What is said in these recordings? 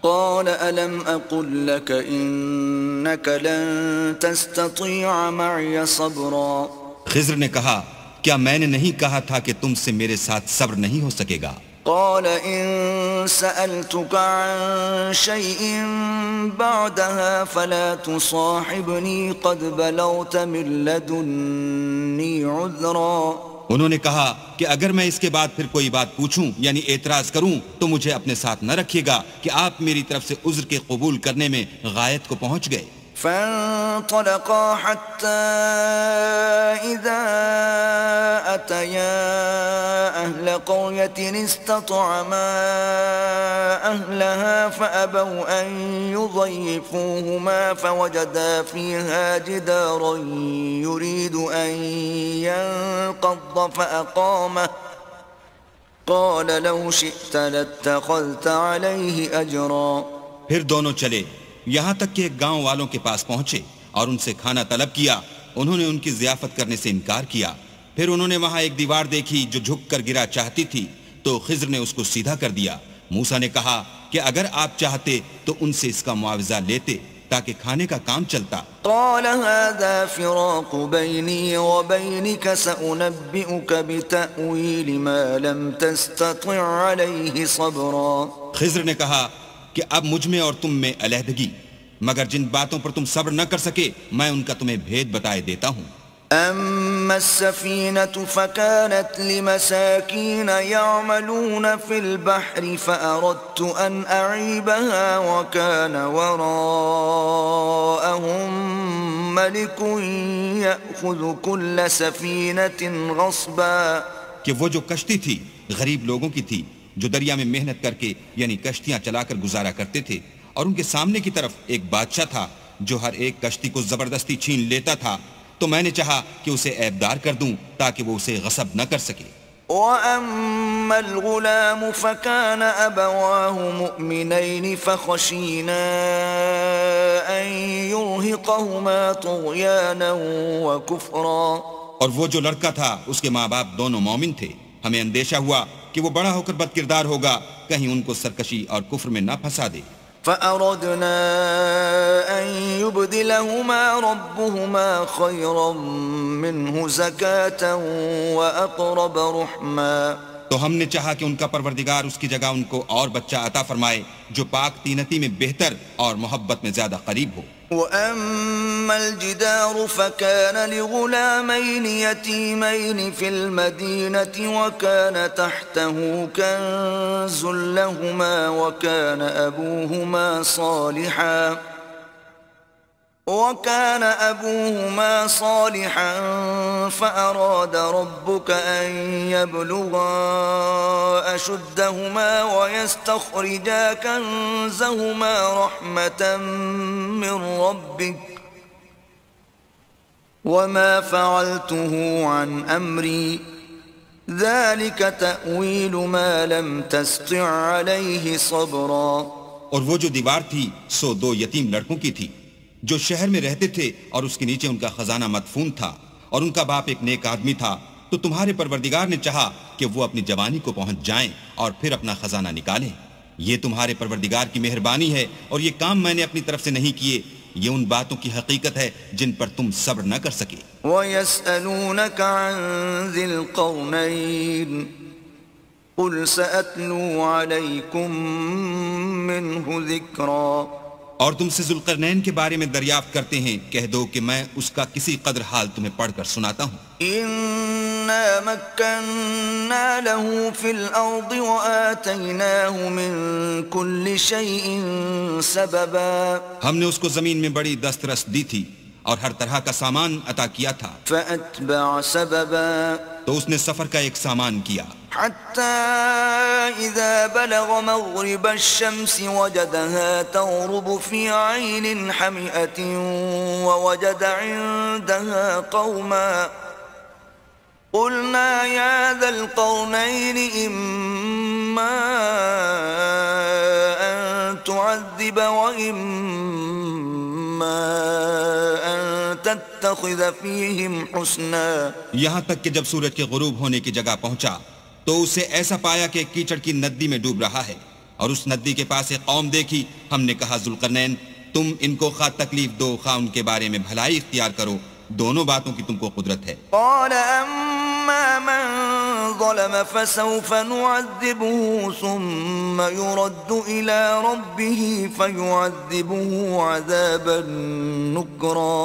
قال ألم أقل لك إنك لن تستطيع معي صبرا. خضر نے کہا کیا میں نے نہیں کہا تھا کہ تم سے میرے ساتھ صبر نہیں ہو سکے گا؟ قال إن سألتك عن شيء بعدها فلا تصاحبني قد بلغت من لدني عذرا. انہوں نے کہا کہ اگر میں اس کے بعد پھر کوئی بات پوچھوں یعنی اعتراض کروں تو مجھے اپنے ساتھ نہ رکھیے گا کہ آپ میری طرف سے عذر کے قبول کرنے میں غایت کو پہنچ گئے. فانطلقا حتى إذا أتيا أهل قرية استطعما أهلها فأبوا أن يضيفوهما فوجدا فيها جدارا يريد أن ينقض فأقامه قال لو شئت لاتخذت عليه أجرا. پھر دونوں چلے یہاں تک کہ ایک گاؤں والوں کے پاس پہنچے اور ان سے کھانا طلب کیا. انہوں نے ان کی ضیافت کرنے سے انکار کیا. پھر انہوں نے وہاں ایک دیوار دیکھی جو جھک کر گرا چاہتی تھی تو خضر نے اس کو سیدھا کر دیا. موسیٰ نے کہا کہ اگر آپ چاہتے تو ان سے اس کا معاوضہ لیتے تاکہ کھانے کا کام چلتا. قال هذا فراق بيني وبينك سأنبئك بتأويل ما لم تستطع عليه صبرا. خضر نے کہا کہ اب مجھ میں اور تم میں علیحدگی، مگر جن باتوں پر تم صبر نہ کر سکے میں ان کا تمہیں بھید بتائے دیتا ہوں. أما السفينة فكانت لمساكين يعملون في البحر فأردت أن أعيبها وكان وراءهم ملك يأخذ كل سفينة غصبا. کہ وہ جو کشتی تھی غریب لوگوں کی تھی جو دریا میں محنت کر کے یعنی کشتیاں چلا کر گزارا کرتے تھے، اور ان کے سامنے کی طرف ایک بادشاہ تھا جو ہر ایک کشتی کو زبردستی چھین لیتا تھا. تو میں نے چاہا کہ اسے عیبدار کر دوں تاکہ وہ اسے غصب نہ کر سکے. وَأَمَّا الْغُلَامُ فَكَانَ أَبَوَاهُ مُؤْمِنَيْنِ فَخَشِينَا أَن يُرْهِقَهُمَا طُغْيَانًا وَكُفْرًا. اور وہ جو لڑکا تھا اس کے ماں باپ دونوں مومن تھے. ہمیں اندیشہ ہوا کہ وہ بڑا ہو کر بد کردار ہوگا، کہیں ان کو سرکشی اور کفر میں نہ پھنسا دے. فَأَرَدْنَا أَن يُبْدِلَهُمَا رَبُّهُمَا خَيْرًا مِّنْهُ زَكَاةً وَأَقْرَبَ رُحْمًا. تو ہم نے چاہا کہ ان کا پروردگار اس کی جگہ ان کو اور بچہ عطا فرمائے جو پاک تینتی میں بہتر اور محبت میں زیادہ قریب ہو. وَأَمَّا الْجِدَارُ فَكَانَ لِغُلَامَيْنِ يَتِيمَيْنِ فِي الْمَدِينَةِ وَكَانَ تَحْتَهُ كَنزٌ لَهُمَا وَكَانَ أَبُوهُمَا صَالِحًا فَأَرَادَ رَبُّكَ أَن يَبْلُغَا أَشُدَّهُمَا وَيَسْتَخْرِجَا كَنزَهُمَا رَحْمَةً مِّن رَّبِّكَ وَمَا فَعَلْتُهُ عَنْ أَمْرِي ذَلِكَ تَأْوِيلُ مَا لَمْ تَسْطِع عَلَيْهِ صَبْرًا. اور وہ جو دیوار تھی سو دو یتیم لڑکوں کی تھی جو شہر میں رہتے تھے اور اس کے نیچے ان کا خزانہ مدفون تھا اور ان کا باپ ایک نیک آدمی تھا. تو تمہارے پروردگار نے چاہا کہ وہ اپنی جوانی کو پہنچ جائیں اور پھر اپنا خزانہ نکالیں. یہ تمہارے پروردگار کی مہربانی ہے اور یہ کام میں نے اپنی طرف سے نہیں کیے. یہ ان باتوں کی حقیقت ہے جن پر تم صبر نہ کر سکے. وَيَسْأَلُونَكَ عَن ذِي الْقَرْنَيْنِ قُلْ سَأَتْلُو عَلَيْكُمْ مِنْهُ ذِكْرًا. اور تم سے ذوالقرنین کے بارے میں دریافت کرتے ہیں، کہہ دو کہ میں اس کا کسی قدر حال تمہیں پڑھ کر سناتا ہوں. إِنَّا مَكَّنَّا لَهُ فِي الْأَرْضِ وَآتَيْنَاهُ مِن كُلِّ شَيْءٍ سَبَبًا. ہم نے اس کو زمین میں بڑی دسترس دی تھی اور ہر طرح کا سامان عطا کیا تھا. فَأَتْبَعَ سَبَبًا. تو اس نے سفر کا ایک سامان کیا حتى إذا بلغ مغرب الشمس وجدها تغرب في عين حمئة ووجد عندها قوما قلنا يا ذا القرنين إما أن تعذب وإما أن تتخذ فيهم حسنا. یہاں تک کہ جب سورج کے غروب ہونے کی جگہ پہنچا تو اسے ایسا پایا کہ کیچڑ کی ندی میں ڈوب رہا ہے. اور اس ندی کے پاس ایک قوم دیکھی، ہم نے کہا ذوالقرنین تم ان کو خواہ تکلیف دو خواہ ان کے بارے میں بھلائی اختیار کرو، دونوں باتوں کی تم کو قدرت ہے۔ قال أما من ظلم فسوف نعذبه ثم يرد إلى ربه فيعذبه عذابا نكرا۔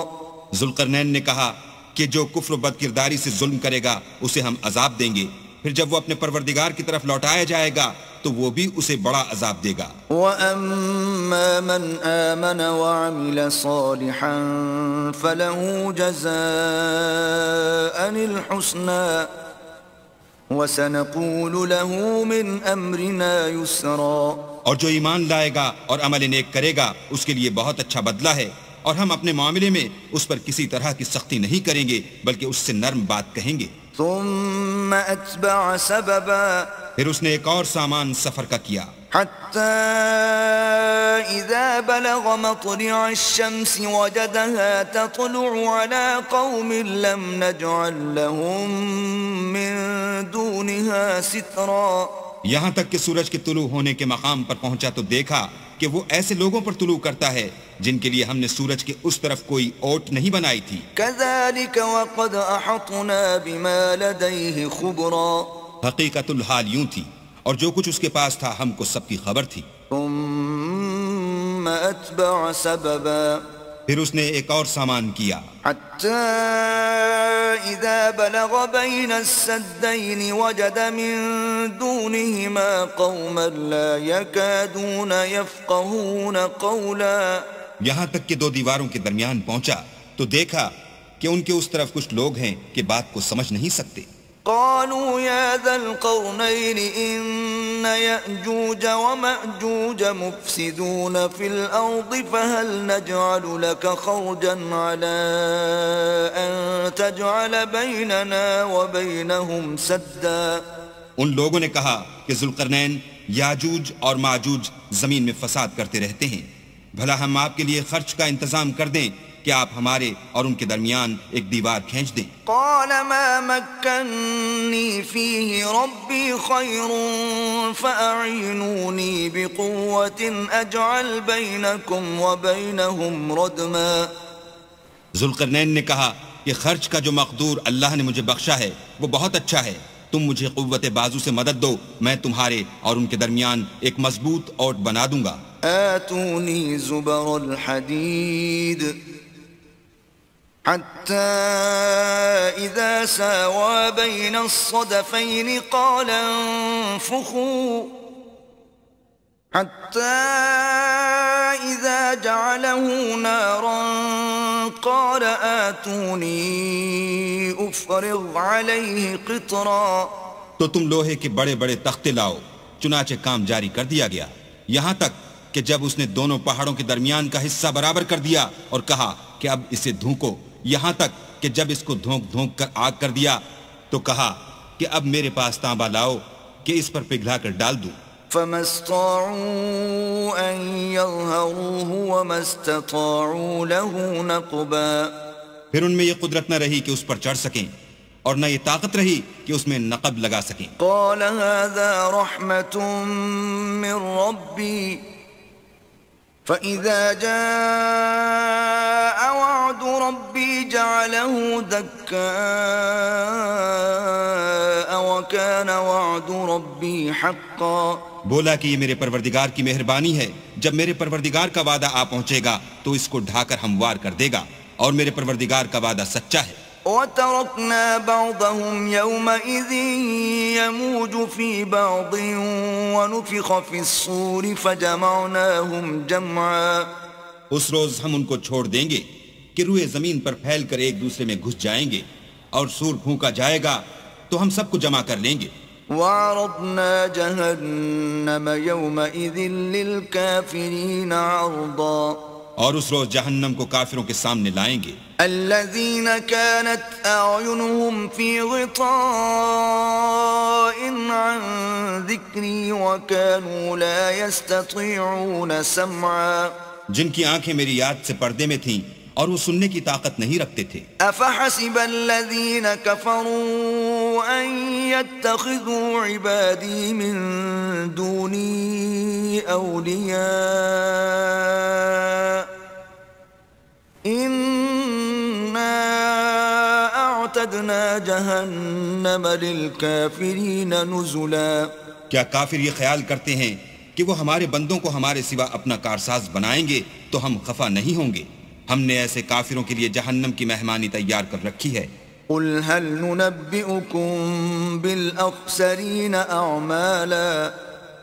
ذوالقرنین نے کہا کہ جو کفر و بد کرداری سے ظلم کرے گا اسے ہم عذاب دیں گے، پھر جب وہ اپنے پروردگار کی طرف لوٹایا جائے گا تو وہ بھی اسے بڑا عذاب دے گا۔ وَأَمَّا مَنْ آمَنَ وَعَمِلَ صَالِحًا فَلَهُ جَزَاءً الْحُسْنَى وَسَنَقُولُ لَهُ مِنْ أَمْرِنَا يُسْرًا۔ اور جو ایمان لائے گا اور عمل نیک کرے گا اس کے لیے بہت اچھا بدلہ ہے، اور ہم اپنے معاملے میں اس پر کسی طرح کی سختی نہیں کریں گے بلکہ اس سے نرم بات کہیں گے۔ ثم أتبع سببا، پھر اس نے ایک اور سامان سفر کا کیا، حتى إذا بلغ مطلع الشمس وجدها تطلع على قوم لم نجعل لهم من دونها سترا۔ یہاں تک کہ سورج کے طلوع ہونے کے مقام پر پہنچا تو دیکھا کہ وہ ایسے لوگوں پر طلوع کرتا ہے جن کے لیے ہم نے سورج کے اس طرف کوئی اوٹ نہیں بنائی تھی۔ كذلك وقد أحطنا بما لديه خبرا۔ حقیقت الحال یوں تھی اور جو کچھ اس کے پاس تھا ہم کو سب کی خبر تھی۔ ثم أتبع سببا، پھر اس نے ایک اور سامان کیا، حتى إذا بلغ بين السدين وجد من دونهما قوما لا يكادون يفقهون قولا۔ یہاں تک کہ دو دیواروں کے درمیان پہنچا تو دیکھا کہ ان کے اس طرف کچھ لوگ ہیں کہ بات کو سمجھ نہیں سکتے۔ قالوا يا ذا القرنين إن يأجوج ومأجوج مفسدون في الأرض فهل نجعل لك خرجا على أن تجعل بيننا وبينهم سدا۔ ان لوگوں نے کہا کہ ذوالقرنین یاجوج اور ماجوج زمین میں فساد کرتے رہتے ہیں، بھلا ہم آپ کے لیے خرچ کا انتظام کر دیں کہ آپ ہمارے اور ان کے درمیان ایک دیوار کھینچ دیں۔ قال ما مكنني فيه ربي خير فأعينوني بقوة أجعل بينكم وبينهم ردما۔ ذوالقرنین نے کہا کہ خرچ کا جو مقدور اللہ نے مجھے بخشا ہے وہ بہت اچھا ہے، تم مجھے قوت بازو سے مدد دو، میں تمہارے اور ان کے درمیان ایک مضبوط اوٹ بنا دوں گا۔ آتوني زبر الحديد حتى إذا ساوى بين الصدفين قال انفخوا حتى إذا جعله نارا قال آتوني أفرغ عليه قطرا۔ تو تم لوہے کے بڑے بڑے تختے لاؤ، چنانچہ کام جاری کر دیا گیا، یہاں تک کہ جب اس نے دونوں پہاڑوں کے درمیان کا حصہ برابر کر دیا اور کہا کہ اب اسے دھونکو، یہاں تک کہ جب اس کو دھونک دھونک کر آگ کر دیا تو کہا کہ اب میرے پاس تانبا لاؤ کہ اس پر پگھلا کر ڈال دوں۔ فما استطاعوا أن يظهروه وما استطاعوا له نقبا۔ پھر ان میں یہ قدرت نہ رہی کہ اس پر چڑھ سکیں اور نہ یہ طاقت رہی کہ اس میں نقب لگا سکیں۔ قال هذا رحمة من ربي فإذا جاء وعد ربي جعله دكاء وكان وعد ربي حقا۔ بولا کہ یہ میرے پروردگار کی مہربانی ہے، جب میرے پروردگار کا وعدہ آ پہنچے گا تو اس کو ڈھا کر ہموار کر دے گا، اور میرے پروردگار کا وعدہ سچا ہے۔ وَتَرَكْنَا بَعْضَهُمْ يَوْمَئِذٍ يَمُوجُ فِي بَعْضٍ وَنُفِخَ فِي الصُّورِ فَجَمَعْنَاهُمْ جَمْعًا۔ اس روز ہم ان کو چھوڑ دیں گے کہ روئے زمین پر پھیل کر ایک دوسرے میں گھس جائیں گے، اور سور پھونکا جائے گا تو ہم سب کو جمع کر لیں گے۔ وَعَرَضْنَا جَهَنَّمَ يَوْمَئِذٍ لِلْكَافِرِينَ عَرْضًا۔ اور اس روز جہنم کو کافروں کے سامنے لائیں گے۔ الذين كانت أعينهم في غطاء عن ذكري وكانوا لا يستطيعون سمعا۔ جن کی آنکھیں میری یاد سے پردے میں تھیں اور وہ سننے کی طاقت نہیں رکھتے تھے۔ أفحسب الذين كفروا أن يتخذوا عبادي من دوني أولياء إنا أعتدنا جهنم للكافرين نزلا. کیا کافر یہ خیال کرتے ہیں کہ وہ ہمارے بندوں کو ہمارے سوا اپنا کارساز بنائیں گے تو ہم خفا نہیں ہوں گے؟ ہم نے ایسے کافروں کے لیے جہنم کی مہمانی تیار کر رکھی ہے۔ قل هل ننبئكم بالأخسرين أعمالا،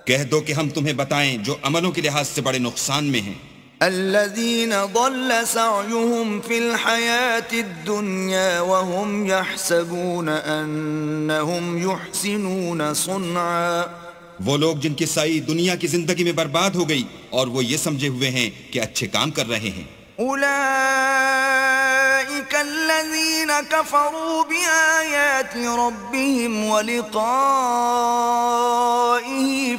کہہ دو کہ ہم تمہیں بتائیں جو عملوں کے لحاظ سے بڑے نقصان میں ہیں۔ الذين ضل سعيهم في الحياة الدنيا وهم يحسبون أنهم يحسنون صنعا، وہ لوگ جن کی سائی دنیا کی زندگی میں برباد ہو گئی اور وہ یہ سمجھے ہوئے ہیں کہ اچھے کام کر رہے ہیں۔ أولئك الذين كفروا بآيات ربهم ولقائه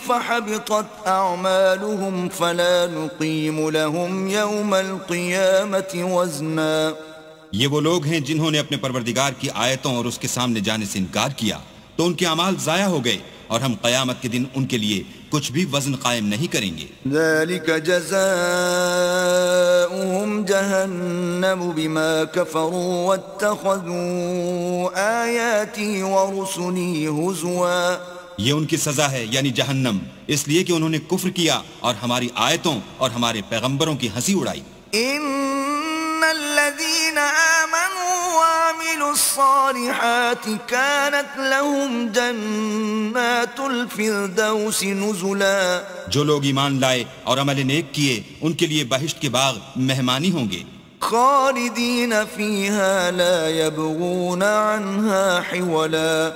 فحبطت أعمالهم فلا نقيم لهم يوم القيامة وزنا۔ یہ وہ لوگ ہیں جنہوں نے اپنے پروردگار کی آیتوں اور اس کے سامنے جانے سے انکار کیا تو ان کے اعمال ضائع ہو گئے اور ہم قیامت کے دن ان کے لیے کچھ بھی وزن قائم نہیں کریں گے۔ ذلك جزاؤهم جہنم بما كفروا واتخذوا آیاتی ورسلی ہزوا۔ یہ ان کی سزا ہے یعنی جہنم، اس لیے کہ انہوں نے کفر کیا اور ہماری آیتوں اور ہمارے پیغمبروں کی ہنسی اڑائی۔ ان الذين آمنوا وعملوا الصالحات كانت لهم جنات الفردوس نزلا۔ جو لوگ ایمان لائے اور عمل نیک کیے ان کے لیے بہشت کے باغ مہمانی ہوں گے، خالدین فیہا لا یبغون عنہا حولا۔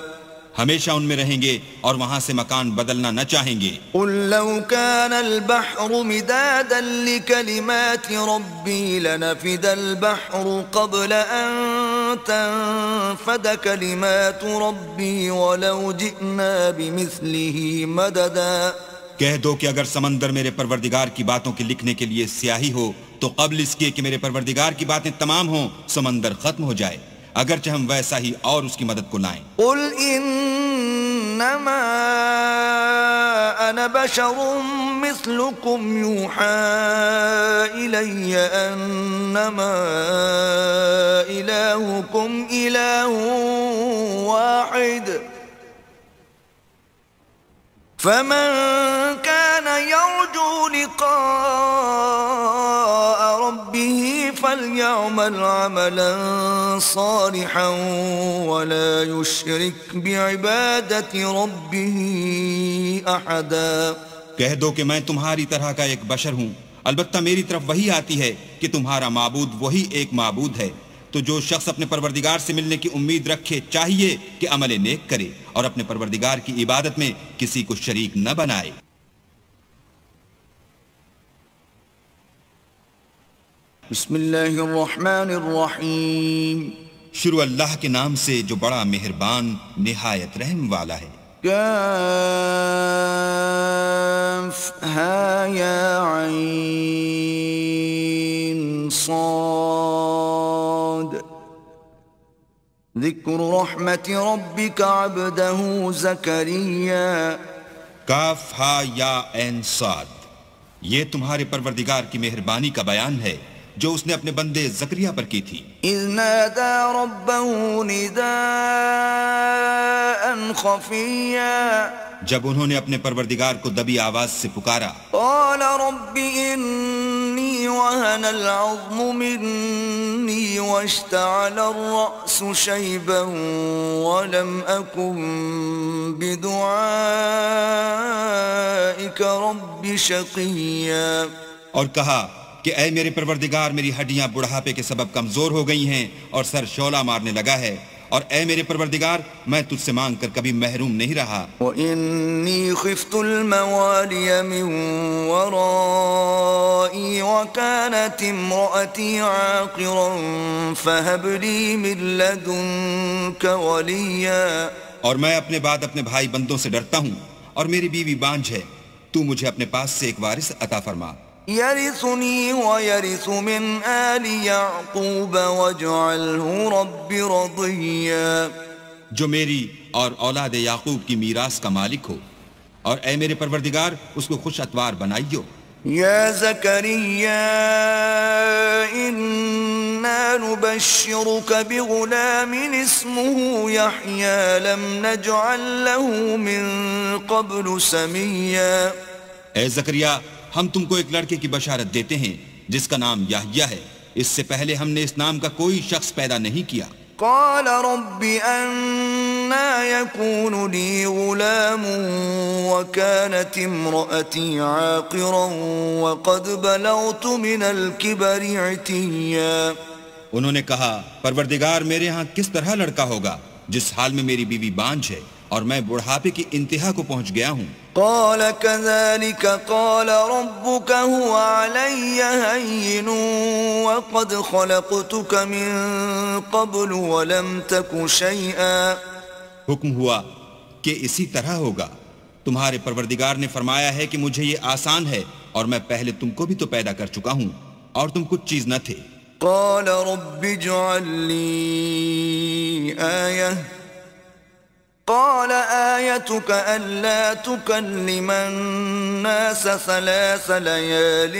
ہمیشہ ان میں رہیں گے اور وہاں سے مکان بدلنا نہ چاہیں گے۔ قل لو كان البحر مدادا لكلمات ربي لنفد البحر قبل أن تنفد كلمات ربي ولو جئنا بمثله مددا۔ کہہ دو کہ اگر سمندر میرے پروردگار کی باتوں کے لکھنے کے لیے سیاہی ہو تو قبل اس کے کہ میرے پروردگار کی باتیں تمام ہوں سمندر ختم ہو جائے، اگرچہ ہم ویسا ہی اور اس کی مدد کو لائیں۔ قل انما انا بشر مثلكم يوحى الي انما الهكم اله واحد فمن كان يرجو لقاء ربه فليعمل عملا صالحا ولا يشرك بعبادة ربه أحدا۔ کہہ دو کہ میں تمہاری طرح کا ایک بشر ہوں، البتہ میری طرف وہی آتی ہے کہ تمہارا معبود وہی ایک معبود ہے، تو جو شخص اپنے پروردگار سے ملنے کی امید رکھے چاہیے کہ عمل نیک کرے اور اپنے پروردگار کی عبادت میں کسی کو شریک نہ بنائے۔ بسم اللہ الرحمن الرحیم۔ شروع اللہ کے نام سے جو بڑا مہربان نہایت رحم والا ہے۔ کاف ہا یا عین صاد ذکر رحمت ربک عبدہ زکریا۔ کاف ہا یا عین صاد، یہ تمہارے پروردگار کی مہربانی کا بیان ہے جو اس نے اپنے بندے زکریا پر کی تھی۔ اذ نادى ربه نداء خفيا، جب انہوں نے اپنے پروردگار کو دبی آواز سے پکارا۔ قال رب انی وهن العظم مني واشتعل الرأس شيبا ولم أكن بدعائك رب شقيا۔ اور کہا کہ اے میرے پروردگار میری ہڈیاں بڑھاپے کے سبب کمزور ہو گئی ہیں اور سر شعلہ مارنے لگا ہے، اور اے میرے پروردگار میں تجھ سے مانگ کر کبھی محروم نہیں رہا۔ وَإِنِّي خِفْتُ الْمَوَالِيَ مِنْ وَرَائِي وَكَانَتِ امْرَأَتِي عَاقِرًا فَهَبْ لِي مِنْ لَدُنْكَ وَلِيًّا۔ اور میں اپنے بعد اپنے بھائی بندوں سے ڈرتا ہوں اور میری بیوی بانجھ ہے، تو مجھے اپنے پاس سے ایک وارث عطا فرما۔ يرثني ويرث من آل يعقوب واجعله رب رضيا۔ جو میری اور اولاد یعقوب کی میراث کا مالک ہو، اور اے میرے پروردگار اس کو خوش اتوار بنائیو۔ يا زكريا إنا نبشرك بغلام اسمه يحيى لم نجعل له من قبل سميا۔ اے زکریا، ہم تم کو ایک لڑکے کی بشارت دیتے ہیں جس کا نام یحییٰ ہے، اس سے پہلے ہم نے اس نام کا کوئی شخص پیدا نہیں کیا۔ قال رب أنا يكون لي غلام وكانت امرأتي عاقرا وقد بلغت من الكبر عتيا۔ انہوں نے کہا پروردگار میرے ہاں کس طرح لڑکا ہوگا جس حال میں میری بیوی بانجھ ہے اور میں بڑھاپے کی انتہا کو پہنچ گیا ہوں۔ قال كذلك قال ربك هو علي هين وقد خلقتك من قبل ولم تك شيئا۔ حکم ہوا کہ اسی طرح ہوگا، تمہارے پروردگار نے فرمایا ہے کہ مجھے یہ آسان ہے اور میں پہلے تم کو بھی تو پیدا کر چکا ہوں اور تم کچھ چیز نہ تھے۔ قال رب اجعل لي آية قال آيتك ألا تكلم الناس 3 ليال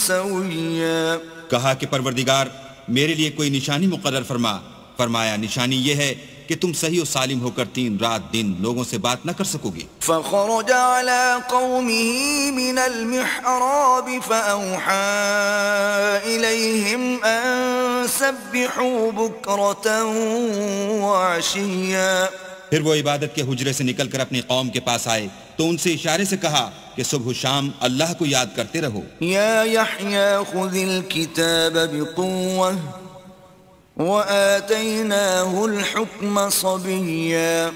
سويا۔ کہا کہ پروردگار میرے لیے کوئی نشانی مقرر فرما۔ فرمایا نشانی یہ ہے کہ تم صحیح و سالم ہو کر 3 رات دن لوگوں سے بات نہ کر سکو گے۔ فخرج على قومه من المحراب فأوحى إليهم أن سبحوا بكرة وعشيا۔ پھر وہ عبادت کے حجرے سے نکل کر اپنی قوم کے پاس آئے تو ان سے اشارے سے کہا کہ صبح و شام اللہ کو یاد کرتے رہو۔ يا يحيى خذ الكتاب بقوة وآتيناه الحكم صبيا۔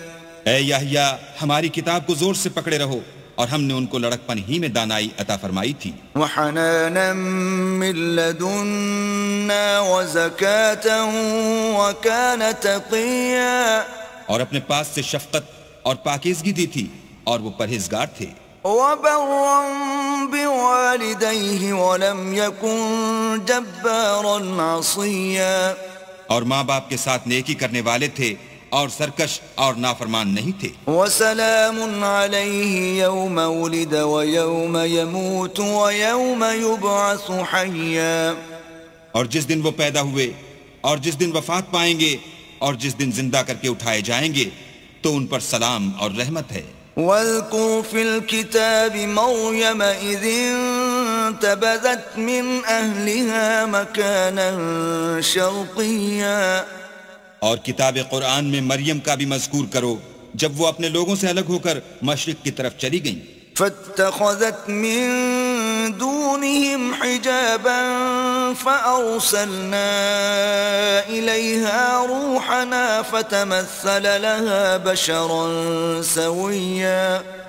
اے یحییٰ ہماری کتاب کو زور سے پکڑے رہو، اور ہم نے ان کو لڑکپن ہی میں دانائی عطا فرمائی تھی۔ وحنانا من لدنا وزكاة وكان تقيا۔ اور اپنے پاس سے شفقت اور پاکیزگی دی تھی اور وہ پرہیزگار تھے۔ وبرا بوالديه ولم يكن جبارا عصيا۔ اور ماں باپ کے ساتھ نیکی کرنے والے تھے اور سرکش اور نافرمان نہیں تھے۔ وسلام عليه يوم ولد ويوم يموت ويوم يبعث حيا۔ اور جس دن وہ پیدا ہوئے اور جس دن وفات پائیں گے اور جس دن زندہ کر کے اٹھائے جائیں گے تو ان پر سلام اور رحمت ہے۔ واذكر في الكتاب مريم إذ انتبذت من أهلها مكانا شرقيا۔ اور کتاب قرآن میں مریم کا بھی مذکور کرو جب وہ اپنے لوگوں سے الگ ہو کر مشرق کی طرف چلی گئیں۔ فاتخذت من دونهم حجابا فأرسلنا إليها روحنا فتمثل لها بشرا سويا۔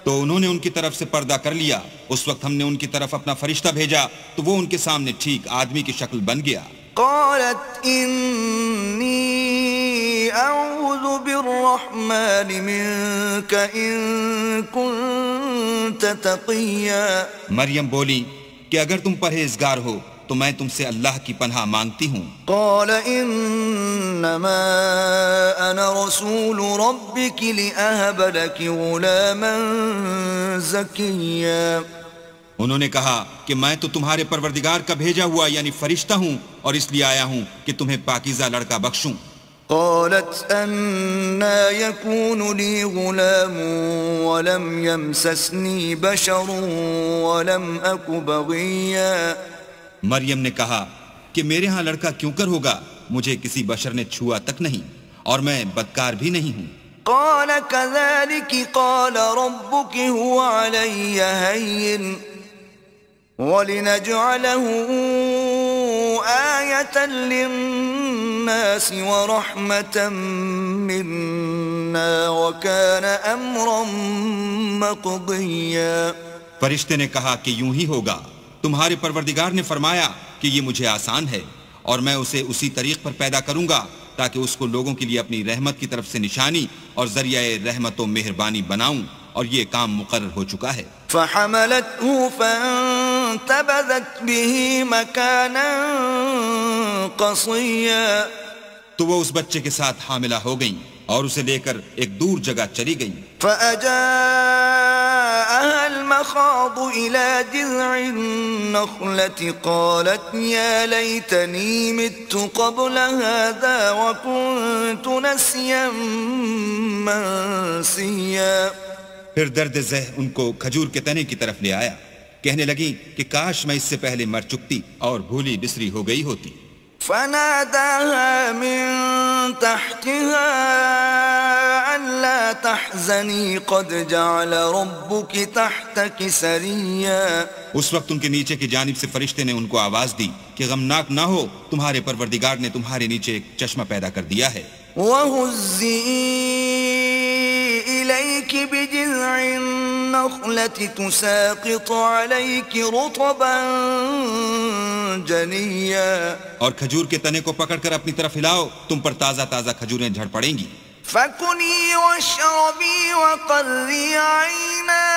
تو انہوں نے ان کی طرف سے پردہ کر لیا، اس وقت ہم نے ان کی طرف اپنا فرشتہ بھیجا تو وہ ان کے سامنے ٹھیک آدمی کی شکل بن گیا۔ قالت إني أعوذ بالرحمن منك إن كنت تقيا۔ مریم بولی کہ اگر تم پرہیزگار ہو تو میں تم سے اللہ کی پناہ مانگتی ہوں۔ قال إنما أنا رسول ربك لأهب لك غلاما زكيا۔ انہوں نے کہا کہ میں تو تمہارے پروردگار کا بھیجا ہوا یعنی فرشتہ ہوں اور اس لیے آیا ہوں کہ تمہیں پاکیزہ لڑکا بخشوں۔ قالت أنا يكون لي غلام ولم يمسسني بشر ولم أك بغيا۔ مریم نے کہا کہ میرے ہاں لڑکا کیوں کر ہوگا، مجھے کسی بشر نے چھوا تک نہیں اور میں بدکار بھی نہیں ہوں۔ قال كذلك قال ربك هو علي هين ولنجعله آية للناس ورحمة منا وكان أمرا مقضيا۔ فرشتے نے کہا کہ یوں ہی ہوگا، تمہارے پروردگار نے فرمایا کہ یہ مجھے آسان ہے اور میں اسے اسی طریق پر پیدا کروں گا تاکہ اس کو لوگوں کے لیے اپنی رحمت کی طرف سے نشانی اور ذریعہ رحمت و مہربانی بناؤں، اور یہ کام مقرر ہو چکا ہے۔ فحملته فانتبذت به مكانا قصيا۔ تو وہ اس بچے کے ساتھ حاملہ ہو گئیں اور اسے لے کر ایک دور جگہ چلی گئی. فأجاءها المخاض إلى جذع النخلة قالت يا ليتني مت قبل هذا وكنت نسيا منسيا. پھر درد ذہ ان کو کھجور کے تنے کی طرف لے آیا. کہنے لگی کہ کاش میں اس سے پہلے مر چکتی اور بھولی بسری ہو گئی ہوتی. فناداها من تحتها ألا تحزني قد جعل ربك تحتك سريا. اس وقت ان کے نیچے کی جانب سے فرشتے نے ان کو آواز دی کہ غمناک نہ ہو، تمہارے پروردگار نے تمہارے نیچے ایک چشمہ پیدا کر دیا ہے. وَهُزِّي إِلَيْكِ بِجِذْعِ النَّخْلَةِ تُسَاقِطُ عَلَيْكِ رُطَبًا جَنِيًّا. اور کھجور کے تنے کو پکڑ کر اپنی طرف ہلاؤ، تم پر تازہ تازہ کھجوریں جھڑ پڑیں گی. فَكُلِي وَاشْرَبِي وَقَرِّي عَيْنًا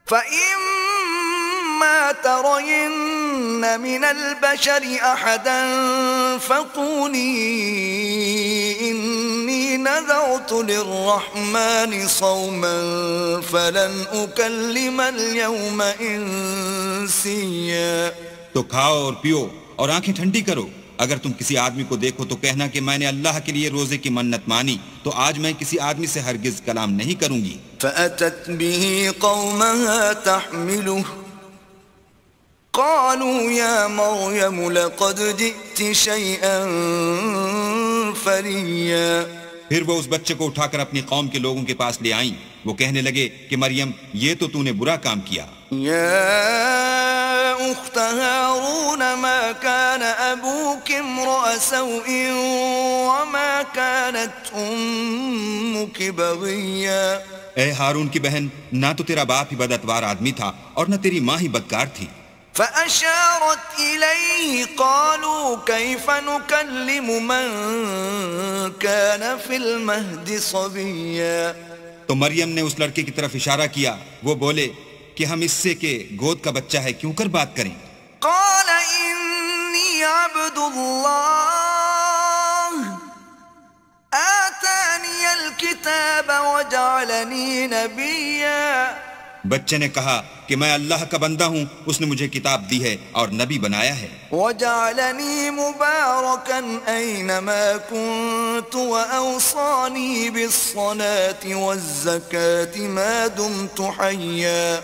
فَإِمَّا تَرَيِنَّ مِنَ الْبَشَرِ أَحَدًا فَقُولِي إِنِّي نَذَرْتُ لِلرَّحْمَنِ صَوْمًا فَلَنْ أُكَلِّمَ الْيَوْمَ إِنسِيًّا. تو کھاؤ اور پیو اور آنکھیں ٹھنڈی کرو. اگر تم کسی آدمی کو دیکھو تو کہنا کہ میں نے اللہ کے لیے روزے کی منت مانی، تو آج میں کسی آدمی سے ہرگز کلام نہیں کروں گی. فأتت به قومها تحمله قالوا يا مريم لقد جئت شيئا فريا. پھر وہ اس بچے کو اٹھا کر اپنی قوم کے لوگوں کے پاس لے آئیں. وہ کہنے لگے کہ مریم، یہ تو نے برا کام کیا. يا أخت هارون ما كان أبوك امرأ سوء وما كانت أمك بغيا. اے ہارون کی بہن، نہ تو تیرا باپ ہی بداتوار آدمی تھا اور نہ تیری ماں ہی بدکار تھی. فأشارت إليه قالوا كيف نكلم من كان في المهد صبيا. تو مریم نے اس لڑکے کی طرف اشارہ کیا. وہ بولے کہ ہم اس سے کہ گود کا بچہ ہے کیوں کر بات کریں. قال إني عبد الله آتاني الكتاب وجعلني نبيا. بچے نے کہا کہ میں اللہ کا بندہ ہوں، اس نے مجھے کتاب دی ہے اور نبی بنایا ہے. وجعلني مباركا أينما كنت وأوصاني بالصلاة والزكاة ما دمت حيا.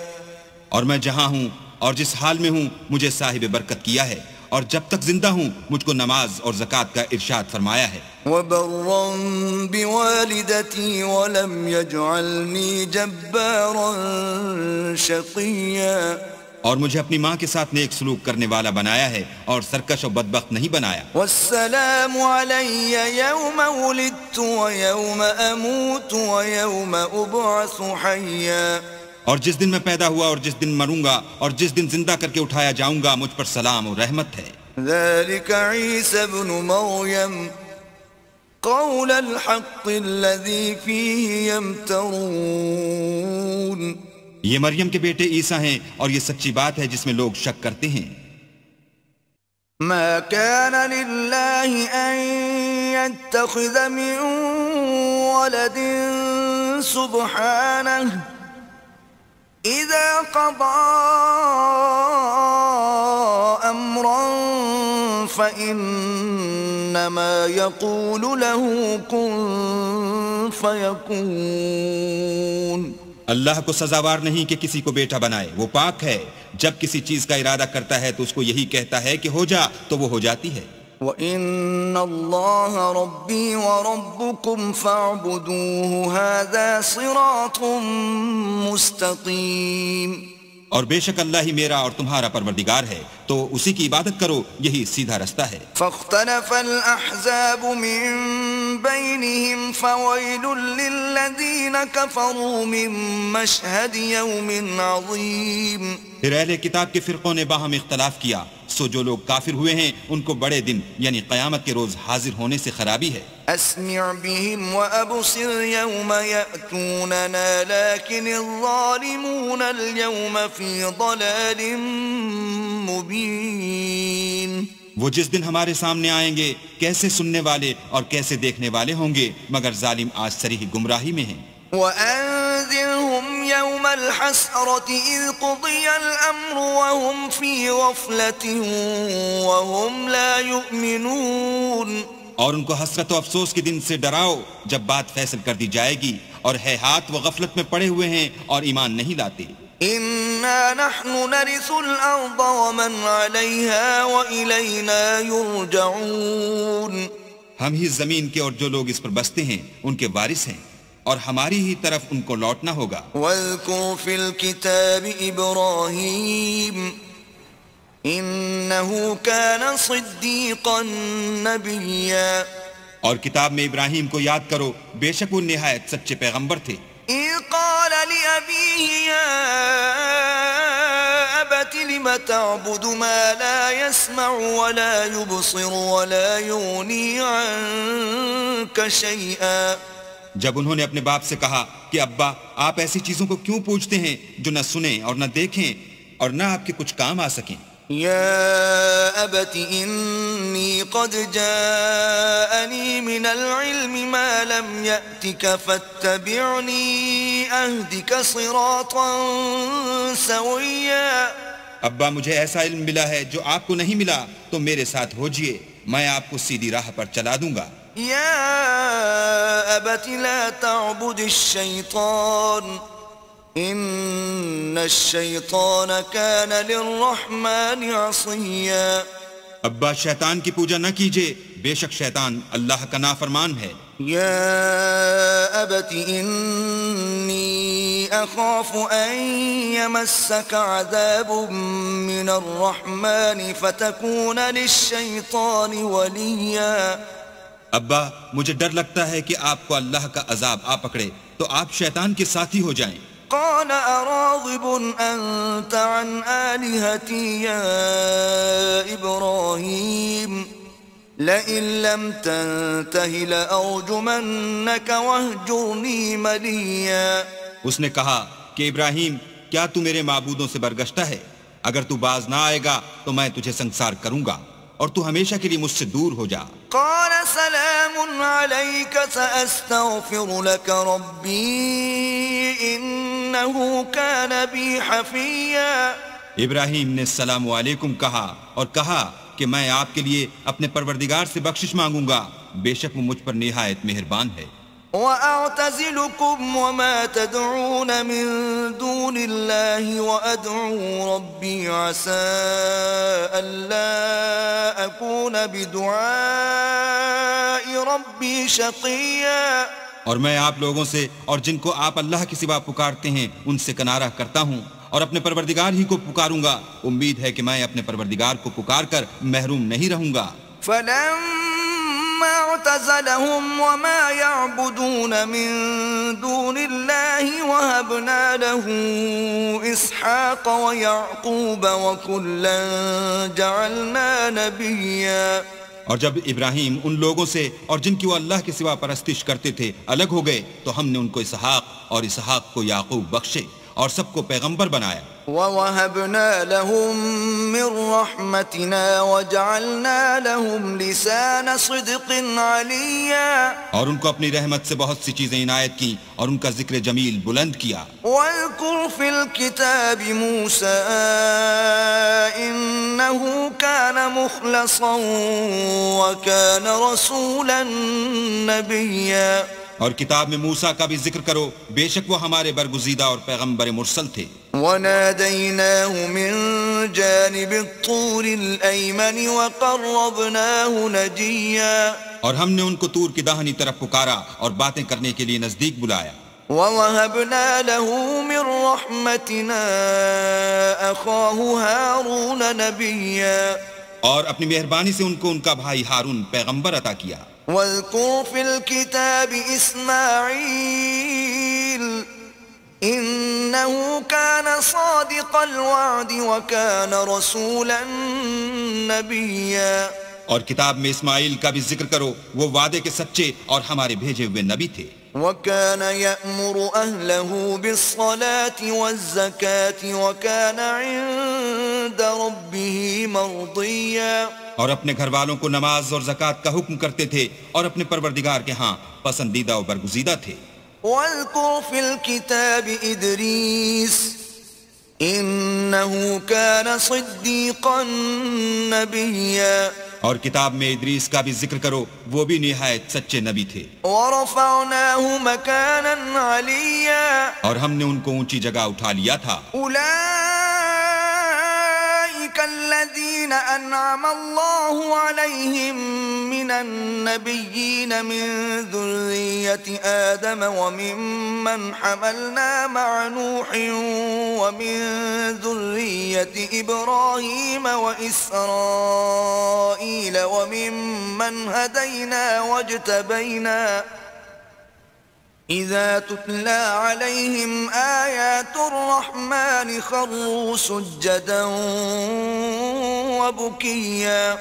اور میں جہاں ہوں اور جس حال میں ہوں مجھے صاحب برکت کیا ہے، اور جب تک زندہ ہوں مجھ کو نماز اور زکوٰۃ کا ارشاد فرمایا ہے. وبرا بوالدتي ولم يجعلني جبارا شقيا. اور مجھے اپنی ماں کے ساتھ نیک سلوک کرنے والا بنایا ہے اور سرکش و بدبخت نہیں بنایا. والسلام علي يوم ولدت ويوم أموت ويوم أبعث حيا. اور جس دن میں پیدا ہوا اور جس دن مروں گا اور جس دن زندہ کر کے اٹھایا جاؤں گا مجھ پر سلام اور رحمت ہے. ذلك عيسى ابن مريم قول الحق الذي فيه يمترون. یہ مریم کے بیٹے عیسیٰ ہیں اور یہ سچی بات ہے جس میں لوگ شک کرتے ہیں. ما كان لله أن يتخذ من ولد سبحانه إذا قضى أمرا فإنما يقول له كن فيكون. اللہ کو سزاوار نہیں کہ کسی کو بیٹا بنائے، وہ پاک ہے. جب کسی چیز کا ارادہ کرتا ہے تو اس کو یہی کہتا ہے کہ ہو جا تو وہ ہو جاتی ہے. وَإِنَّ اللَّهَ رَبِّي وَرَبُّكُمْ فَاعْبُدُوهُ هَذَا صِرَاطٌ مُسْتَقِيمٌ. اور بے شک اللہ ہی میرا اور تمہارا پروردگار ہے، تو اسی کی عبادت کرو، یہی سیدھا رستہ ہے. فاختلف الأحزاب من بينهم فويل للذين كفروا من مشهد يوم عظيم. پھر اہل کتاب کے فرقوں نے باہم اختلاف کیا، سو جو لوگ کافر ہوئے ہیں ان کو بڑے دن یعنی قیامت کے روز حاضر ہونے سے خرابی ہے. أسمع بهم وأبصر يوم يأتوننا لكن الظالمون اليوم في ضلال مبين. وہ جس دن ہمارے سامنے آئیں گے کیسے سننے والے اور کیسے دیکھنے والے ہوں گے، مگر ظالم آج صریح گمراہی میں ہیں۔ وَأَنذِرْهُمْ يَوْمَ الْحَسْرَةِ إِذْ قُضِيَ الْأَمْرُ وَهُمْ فِي غَفْلَةٍ وَهُمْ لَا يُؤْمِنُونَ، اور ان کو حسرت و افسوس کے دن سے ڈراؤ جب بات فیصل کر دی جائے گی اور ہے ہاتھ وہ غفلت میں پڑے ہوئے ہیں اور ایمان نہیں لاتے۔ إِنَّا نَحْنُ نَرِثُ الْأَرْضَ وَمَنْ عَلَيْهَا وَإِلَيْنَا يُرْجَعُونَ، ہم ہی زمین کے اور جو لوگ اس پر بستے ہیں ان کے وارث ہیں اور ہماری ہی طرف ان کو لوٹنا ہوگا۔ وَاذْكُرْ فِي الْكِتَابِ إِبْرَاهِيمَ إِنَّهُ كَانَ صِدِّيقًا نَبِيًّا، اور کتاب میں ابراہیم کو یاد کرو، بے شک وہ نہایت سچے پیغمبر تھے۔ إِذْ قَالَ لِأَبِيهِ يَا أَبَتِ لِمَ تَعْبُدُ مَا لَا يَسْمَعُ وَلَا يُبْصِرُ وَلَا يُغْنِي عَنكَ شَيْئًا، جب انہوں نے اپنے باپ سے کہا کہ ابا آپ ایسی چیزوں کو کیوں پوچھتے ہیں جو نہ سنیں اور نہ دیکھیں اور نہ آپ کے کچھ کام آ سکیں۔ يا أبت إني قد جاءني من العلم ما لم يأتك فاتبعني أهدك صراطا سويا، ابا مجھے ایسا علم ملا ہے جو آپ کو نہیں ملا، تو میرے ساتھ ہوجئے، میں آپ کو سیدھی راہ پر چلا دوں گا۔ يا أبت لا تعبد الشيطان إن الشيطان كان للرحمن عصيا، ابا شیطان کی پوجا نہ کیجئے، بے شک شیطان اللہ کا نافرمان ہے۔ يا أبت إني أخاف أن يمسك عذاب من الرحمن فتكون للشيطان وليا، ابا مجھے ڈر لگتا ہے کہ آپ کو اللہ کا عذاب آ پکڑے تو آپ شیطان کے ساتھی ہو جائیں۔ قال أراغب أنت عن آلهتي يا إبراهيم لئن لم تنته لأرجمنك واهجرني مليا، اس نے کہا کہ ابراہیم کیا تو میرے معبودوں سے برگشتہ ہے؟ اگر تو باز نہ آئے گا تو میں تجھے سنسار کروں گا اور تو ہمیشہ کے لیے مجھ سے دور ہو جا۔ قال سلام عليك سأستغفر لك ربي إنه كان بي حفيا، ابراہیم نے السلام علیکم کہا اور کہا کہ میں آپ کے لیے اپنے پروردگار سے بخشش مانگوں گا، بے شک وہ مجھ پر نہایت مہربان ہے۔ وَأَعْتَزِلُكُمْ وَمَا تَدْعُونَ مِن دُونِ اللَّهِ وَأَدْعُو رَبِّي عَسَىٰ أَلَّا أَكُونَ بِدُعَاءِ رَبِّي شَقِيًّا، اور میں آپ لوگوں سے اور جن کو آپ اللہ کے سوا پکارتے ہیں ان سے کنارہ کرتا ہوں اور اپنے پروردگار ہی کو پکاروں گا، امید ہے کہ میں اپنے پروردگار کو پکار کر محروم نہیں رہوں گا۔ فَلَمَّا اعْتَزَلَهُمْ وَمَا يَعْبُدُونَ مِن دُونِ اللَّهِ وَهَبْنَا لَهُ إِسْحَاقَ وَيَعْقُوبَ وَكُلًّا جَعَلْنَا نَبِيًّا، اور جب ابراہیم ان لوگوں سے اور جن کی وہ اللہ کے سوا پرستش کرتے تھے الگ ہو گئے تو ہم نے ان کو اسحاق اور اسحاق کو یعقوب بخشے اور سب کو پیغمبر بنایا۔ وَوَهَبْنَا لَهُم مِّن رَّحْمَتِنَا وَجَعَلْنَا لَهُمْ لِسَانَ صِدْقٍ عَلِيًّا، اور ان کو اپنی رحمت سے بہت سی چیزیں عنایت کی اور ان کا ذکر جمیل بلند کیا۔ وَاذْكُرْ فِي الْكِتَابِ مُوسَىٰ إِنَّهُ كَانَ مُخْلَصًا وَكَانَ رَسُولًا نَبِيًّا، اور کتاب میں موسیٰ کا بھی ذکر کرو، بے شک وہ ہمارے برگزیدہ اور پیغمبر مرسل تھے۔ وَنَادَيْنَاهُ مِن جَانِبِ الطُّورِ الْأَيْمَنِ وَقَرَّبْنَاهُ نَجِيًّا، اور ہم نے ان کو طور کی داہنی طرف پکارا اور باتیں کرنے کے لیے نزدیک بلایا۔ وَوَهَبْنَا لَهُ مِن رَّحْمَتِنَا أَخَاهُ هَارُونَ نَبِيًّا، اور اپنی مہربانی سے ان کو ان کا بھائی ہارون پیغمبر عطا کیا۔ وَاذْكُرْ فِي الْكِتَابِ إِسْمَاعِيلَ إِنَّهُ كَانَ صَادِقَ الْوَعْدِ وَكَانَ رَسُولًا نَبِيًّا، اور کتاب میں اسماعیل کا بھی ذکر کرو، وہ وعدے کے سچے اور ہمارے بھیجے ہوئے نبی تھے۔ وَكَانَ يَأْمُرُ أَهْلَهُ بِالصَّلَاةِ وَالزَّكَاةِ وَكَانَ عِندَ رَبِّهِ مرضيا اور اپنے گھر والوں کو نماز اور زکوٰۃ کا حکم کرتے تھے اور اپنے پروردگار کے ہاں پسندیدہ و برگزیدہ تھے۔ واذكر في الكتاب إدريس إنه كان صديقا نبيا اور کتاب میں ادریس کا بھی ذکر کرو، وہ بھی نہایت سچے نبی تھے۔ ورفعناه مكانا عليا اور ہم نے ان کو اونچی جگہ اٹھا لیا تھا۔ أولئك الذين أنعم الله عليهم من النبيين من ذرية آدم وممن حملنا مع نوح ومن ذرية إبراهيم وإسرائيل وممن هدينا واجتبينا إذا تتلى عليهم آيات الرحمن خروا سجدا وبكيا۔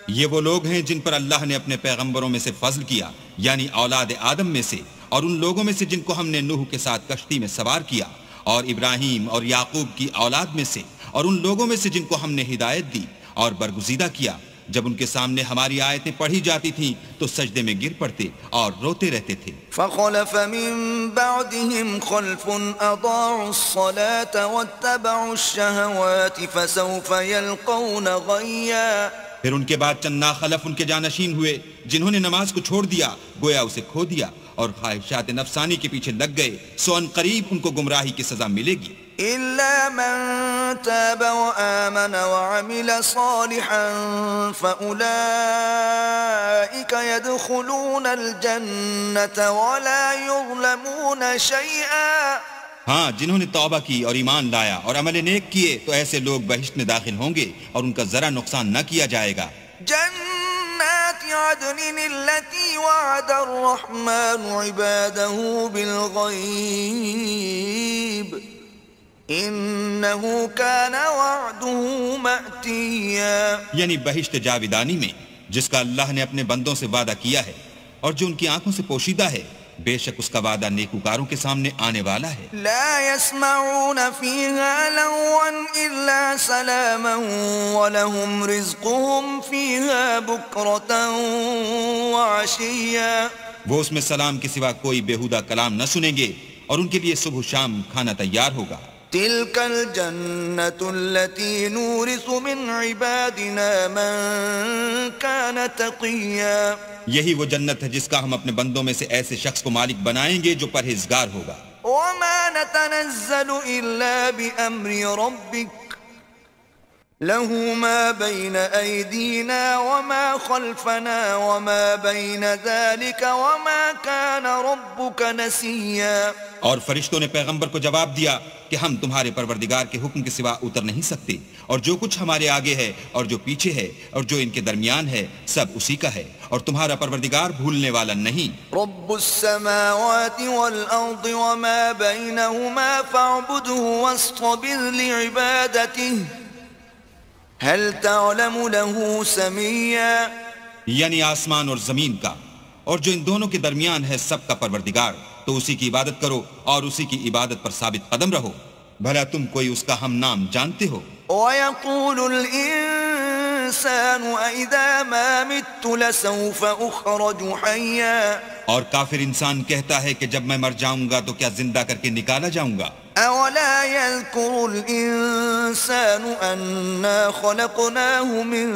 یہ وہ لوگ ہیں جن پر اللہ نے اپنے پیغمبروں میں سے فضل کیا، یعنی اولاد آدم میں سے، اور ان لوگوں میں سے جن کو ہم نے نوح کے ساتھ کشتی میں سوار کیا، اور ابراہیم اور یعقوب کی اولاد میں سے، اور ان لوگوں میں سے جن کو ہم نے ہدایت دی اور برگزیدہ کیا، جب ان کے سامنے ہماری آیتیں پڑھی جاتی تھیں تو سجدے میں گر پڑتے اور روتے رہتے تھے۔ فخلف من بعدهم خلف اضاعوا الصلاة واتبعوا الشهوات فسوف يلقون غيا۔ پھر ان کے بعد چند ناخلف ان کے جانشین ہوئے جنہوں نے نماز کو چھوڑ دیا، گویا اسے کھو دیا اور خواہشات نفسانی کے پیچھے لگ گئے، سو ان قریب ان کو گمراہی کی سزا ملے گی۔ إلا من تاب وآمن وعمل صالحا فأولئك يدخلون الجنة ولا يظلمون شيئا۔ ہاں، جنہوں نے توبہ کی اور ایمان لایا اور عمل نیک کیے تو ایسے لوگ بہشت میں داخل ہوں گے اور ان کا ذرا نقصان نہ کیا جائے گا۔ جنات عدن التي وعد الرحمن عباده بالغيب إنه كان وعده مأتيا۔ یعنی بہشت جاودانی میں جس کا اللہ نے اپنے بندوں سے وعدہ کیا ہے اور جو ان کی آنکھوں سے پوشیدہ ہے، بے شک اس کا وعدہ نیکوکاروں کے سامنے آنے والا ہے۔ لا يسمعون فيها لغوا إلا سلاما ولهم رزقهم فيها بكرة وعشيا۔ وہ اس میں سلام کے سوا کوئی بیہودہ کلام نہ سنیں گے اور ان کے لیے صبح و شام کھانا تیار ہوگا۔ تلك الجنة التي نورث من عبادنا من كان تقيا۔ یہی وہ جنت ہے جس کا ہم اپنے بندوں میں سے ایسے شخص کو مالک بنائیں گے جو پرہیزگار ہوگا۔ وما نتنزل إلا بأمر ربك له ما بين أيدينا وما خلفنا وما بين ذلك وما كان ربك نسيا۔ اور فرشتوں نے پیغمبر کو جواب دیا کہ ہم تمہارے پروردگار کے حکم کے سوا اتر نہیں سکتے، اور جو کچھ ہمارے آگے ہے اور جو پیچھے ہے اور جو ان کے درمیان ہے سب اسی کا ہے، اور تمہارا پروردگار بھولنے والا نہیں۔ رب السماوات والأرض وما بينهما فاعبده واصطبر لعبادته هل تعلم له سميا۔ یعنی آسمان اور زمین کا اور جو ان دونوں کے درمیان ہے سب کا پروردگار، تو اسی کی عبادت کرو اور اسی کی عبادت پر ثابت قدم رہو، بھلا تم کوئی اس کا ہم نام جانتے ہو؟ وَيَقُولُ الْإِنسَانُ أَإِذَا مَا مِتُّ لَسَوْفَ أُخْرَجُ حَيًّا۔ اور کافر انسان کہتا ہے کہ جب میں مر جاؤں گا تو کیا زندہ کر کے نکالا جاؤں گا۔ أَوَلَا يَذْكُرُ الْإِنسَانُ أَنَّا خَلَقْنَاهُ مِن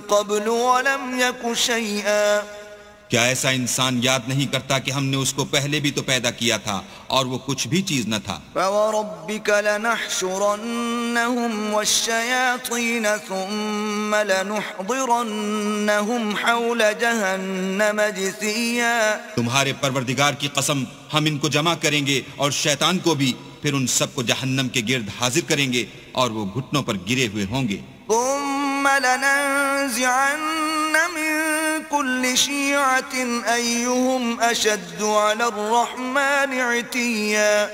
قَبْلُ وَلَمْ يَكُ شَيْئًا۔ کیا ایسا انسان یاد نہیں کرتا کہ ہم نے اس کو پہلے بھی تو پیدا کیا تھا اور وہ کچھ بھی چیز نہ تھا۔ فَوَرَبِّكَ لَنَحْشُرَنَّهُمْ وَالشَّيَاطِينَ ثُمَّ لَنُحْضِرَنَّهُمْ حَوْلَ جَهَنَّمَ جِثِيًّا۔ تمہارے پروردگار کی قسم، ہم ان کو جمع کریں گے اور شیطان کو بھی، پھر ان سب کو جہنم کے گرد حاضر کریں گے اور وہ گھٹنوں پر گرے ہوئے ہوں گے۔ ثُمَّ لَنَنزِعَنَّ مِن كُلِّ شِيعَةٍ أَيُّهُمْ أَشَدُّ عَلَى الرَّحْمَنِ عِتِيًّا۔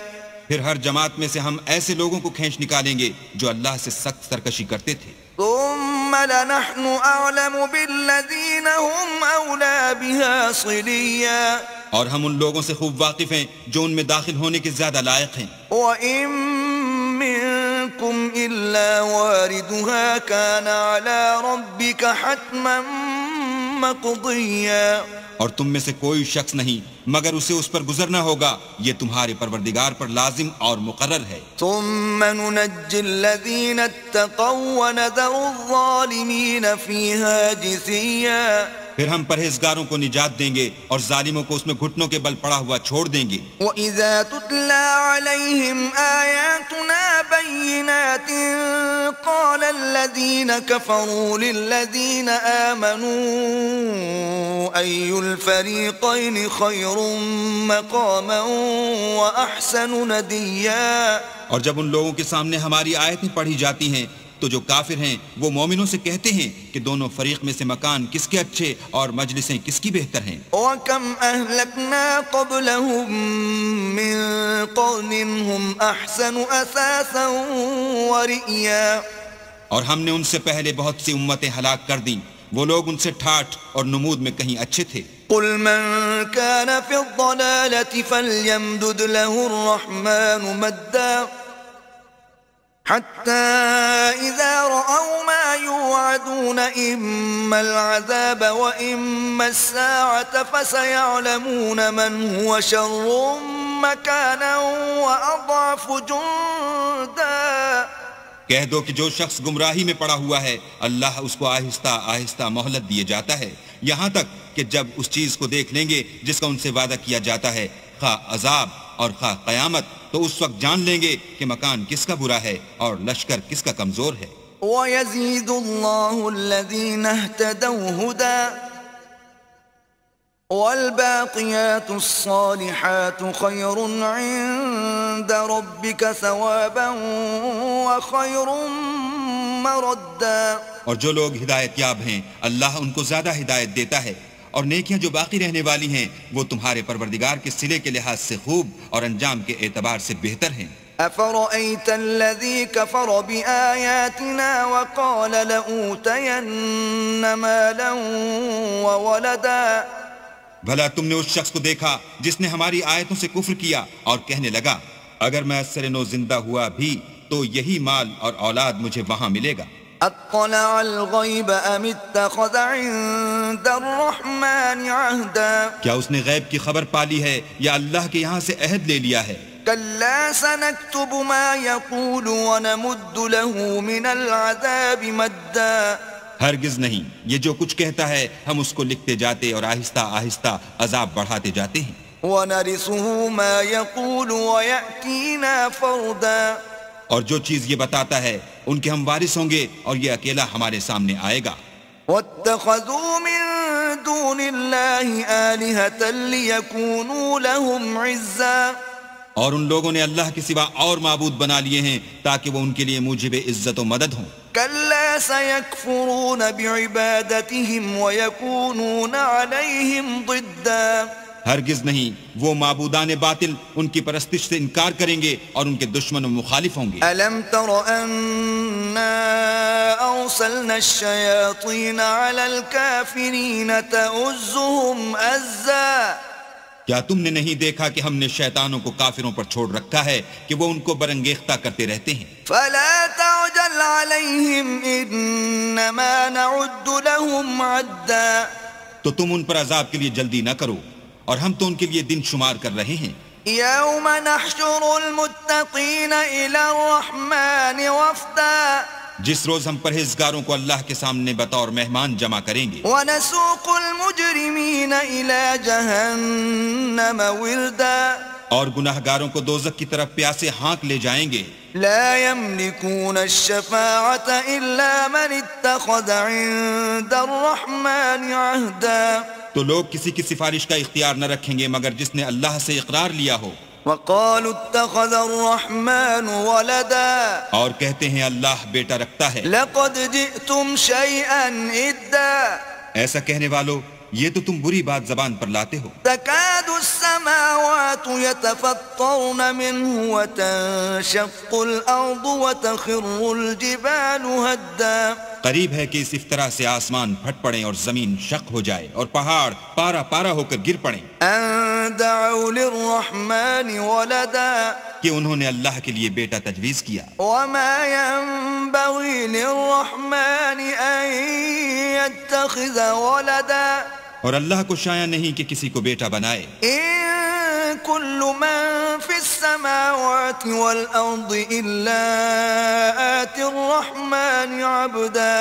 پھر ہر جماعت میں سے ہم ایسے لوگوں کو کھینچ نکالیں گے جو اللہ سے سخت سرکشی کرتے تھے۔ ثُمَّ لَنَحْنُ أَعْلَمُ بِالَّذِينَ هُمْ أَوْلَى بِهَا صِلِيًّا۔ اور ہم ان لوگوں سے خوب واقف ہیں جو ان میں داخل ہونے کے زیادہ لائق ہیں۔ وَإِن مِّنكُمْ إلا واردها كان على ربك حتما مقضيا. اور تم میں سے کوئی شخص نہیں مگر اسے اس پر گزرنا ہوگا، یہ تمہارے پروردگار پر لازم اور مقرر ہے. ثم ننجي الذين اتقوا ونذر الظالمين فيها جثيا. پھر ہم پرہیزگاروں کو نجات دیں گے اور ظالموں کو اس میں گھٹنوں کے بل پڑا ہوا چھوڑ دیں گے. وَإِذَا تُتْلَى عَلَيْهِمْ آيَاتُنَا بَيِّنَاتٍ قَالَ الَّذِينَ كَفَرُوا لِلَّذِينَ آمَنُوا أَيُّ الْفَرِيقَيْنِ خَيْرٌ مَقَامًا وَأَحْسَنُ نَدِيًّا. اور جب ان لوگوں کے سامنے ہماری آیتیں پڑھی جاتی ہیں تو جو کافر ہیں وہ مومنوں سے کہتے ہیں کہ دونوں فریق میں سے مکان کس کے اچھے اور مجلسیں کس کی بہتر ہیں. وَكَمْ أَهْلَكْنَا قَبْلَهُمْ مِنْ قَرْنٍ هُمْ أَحْسَنُ أَثَاثًا وَرِئْيًا. اور ہم نے ان سے پہلے بہت سی امتیں ہلاک کر دیں، وہ لوگ ان سے ٹھاٹھ اور نمود میں کہیں اچھے تھے. قُلْ مَنْ كَانَ فِي الضَّلَالَةِ فَلْيَمْدُدْ لَهُ الرَّحْمَنُ مَدًّا حتى إذا رأوا ما يوعدون إما العذاب وإما الساعة فسيعلمون من هو شر مكانا وأضعف جندا. کہہ دو کہ جو شخص گمراہی میں پڑا ہوا ہے اللہ اس کو آہستہ آہستہ مہلت دیے جاتا ہے، یہاں تک کہ جب اس چیز کو دیکھ لیں گے جس کا ان سے وعدہ کیا جاتا ہے، خواہ عذاب اور خواہ قیامت، تو اس وقت جان لیں گے کہ مکان کس کا برا ہے اور لشکر کس کا کمزور ہے. وَيَزِيدُ اللَّهُ الَّذِينَ اهْتَدَوْا هُدًى وَالْبَاقِيَاتُ الصَّالِحَاتُ خَيْرٌ عِندَ رَبِّكَ ثَوَابًا وَخَيْرٌ مَرَدًّا. اور جو لوگ ہدایت یاب ہیں اللہ ان کو زیادہ ہدایت دیتا ہے، اور نیکیاں جو باقی رہنے والی ہیں وہ تمہارے پروردگار کے صلے کے لحاظ سے خوب اور انجام کے اعتبار سے بہتر ہیں. أَفَرَأَيْتَ الَّذِي كَفَرَ بِآيَاتِنَا وَقَالَ لَأُوتَيَنَّ مَالًا وَوَلَدًا. بھلا تم نے اس شخص کو دیکھا جس نے ہماری آیتوں سے کفر کیا اور کہنے لگا اگر میں اثر نو زندہ ہوا بھی تو یہی مال اور اولاد مجھے وہاں ملے گا. اطلع الغیب ام اتخذ عند الرحمن عہدا. کیا اس نے غیب کی خبر پالی ہے یا اللہ کے یہاں سے عہد لے لیا ہے؟ کلا سنکتب ما یقول ونمد له من العذاب مدا. ہرگز نہیں، یہ جو کچھ کہتا ہے ہم اس کو لکھتے جاتے اور آہستہ آہستہ عذاب بڑھاتے جاتے ہیں. وَنَرِثُهُ مَا يَقُولُ وَيَأْتِينَا فَرْدًا. اور جو چیز یہ بتاتا ہے ان کے ہم وارث ہوں گے اور یہ اکیلا ہمارے سامنے آئے گا. وَاتَّخَذُوا مِن دُونِ اللَّهِ آلِهَةً لِيَكُونُوا لَهُمْ عِزًّا. اور ان لوگوں نے اللہ کے سوا اور معبود بنا لیے ہیں تاکہ وہ ان کے لیے موجب عزت و مدد ہوں. كَلَّا سَيَكْفُرُونَ بِعِبَادَتِهِمْ وَيَكُونُونَ عَلَيْهِمْ ضِدًّا. ہرگز نہیں، وہ معبودان باطل ان کی پرستش سے انکار کریں گے اور ان کے دشمن و مخالف ہوں گے. أَلَمْ تَرَ أَنَّا أَرْسَلْنَا الشَّيَاطِينَ عَلَى الْكَافِرِينَ تَؤُزُّهُمْ أَزًّا. کیا تم نے نہیں دیکھا کہ ہم نے شیطانوں کو کافروں پر چھوڑ رکھا ہے کہ وہ ان کو برانگیختہ کرتے رہتے ہیں؟ فَلَا تَعْجَلْ عَلَيْهِمْ إِنَّمَا نَعُدُّ لَهُمْ عَدًّا. تو تم ان پر عذاب کے لیے جلدی نہ کرو، اور ہم تو ان کے لیے دن شمار کر رہے ہیں. يَوْمَ نَحْشُرُ الْمُتَّقِينَ إِلَى الرَّحْمَنِ وَفْدًا. جس روز ہم پرہیزگاروں کو اللہ کے سامنے بطور مہمان جمع کریں گے. وَنَسُوقُ الْمُجْرِمِينَ إِلَى جَهَنَّمَ وِرْدًا. اور گناہگاروں کو دوزخ کی طرف پیاسے ہانک لے جائیں گے. لا يملكون الشفاعة إلا من اتخذ عند الرحمن عهدا. تو لوگ کسی کی سفارش کا اختیار نہ رکھیں گے مگر جس نے اللہ سے اقرار لیا ہو. وقالوا اتخذ الرحمن ولدا. اور کہتے ہیں اللہ بیٹا رکھتا ہے. لقد جئتم شيئا إدا. ایسا کہنے والو یہ تو تم بری بات زبان پر لاتے ہو۔ تكاد السماوات يتفطرن منه وتنشق الأرض وتخر الجبال هدا۔ قریب ہے کہ اس افطرا سے آسمان پھٹ پڑیں اور زمین شق ہو جائے اور پہاڑ پارا پارا ہو کر گر پڑیں۔ أن دعوا للرحمن ولدا، کہ انہوں نے اللہ کے لیے بیٹا تجویز کیا۔ وما ينبغي للرحمن أن يتخذ ولدا، اور اللہ کو شایع نہیں کہ کسی کو بیٹا بنائے۔ إن كل من في السماوات والأرض إلا آتي الرحمن عبدا۔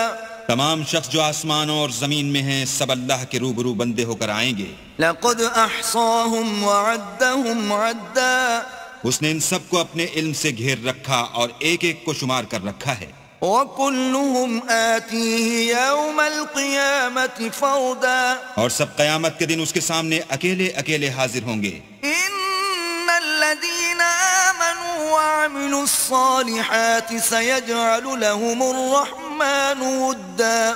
تمام شخص جو آسمانوں اور زمین میں ہیں سب اللہ کے روبرو بندے ہو کر آئیں گے۔ لقد أحصاهم وعدهم عدا، اس نے ان سب کو اپنے علم سے گھیر رکھا اور ایک ایک کو شمار کر رکھا ہے۔ وكلهم آتيه يوم القيامة فردا، اور سب قیامت کے دن اس کے سامنے اکیلے اکیلے حاضر ہوں گے۔ إن الذين آمنوا وعملوا الصالحات سيجعل لهم الرحمن ودا،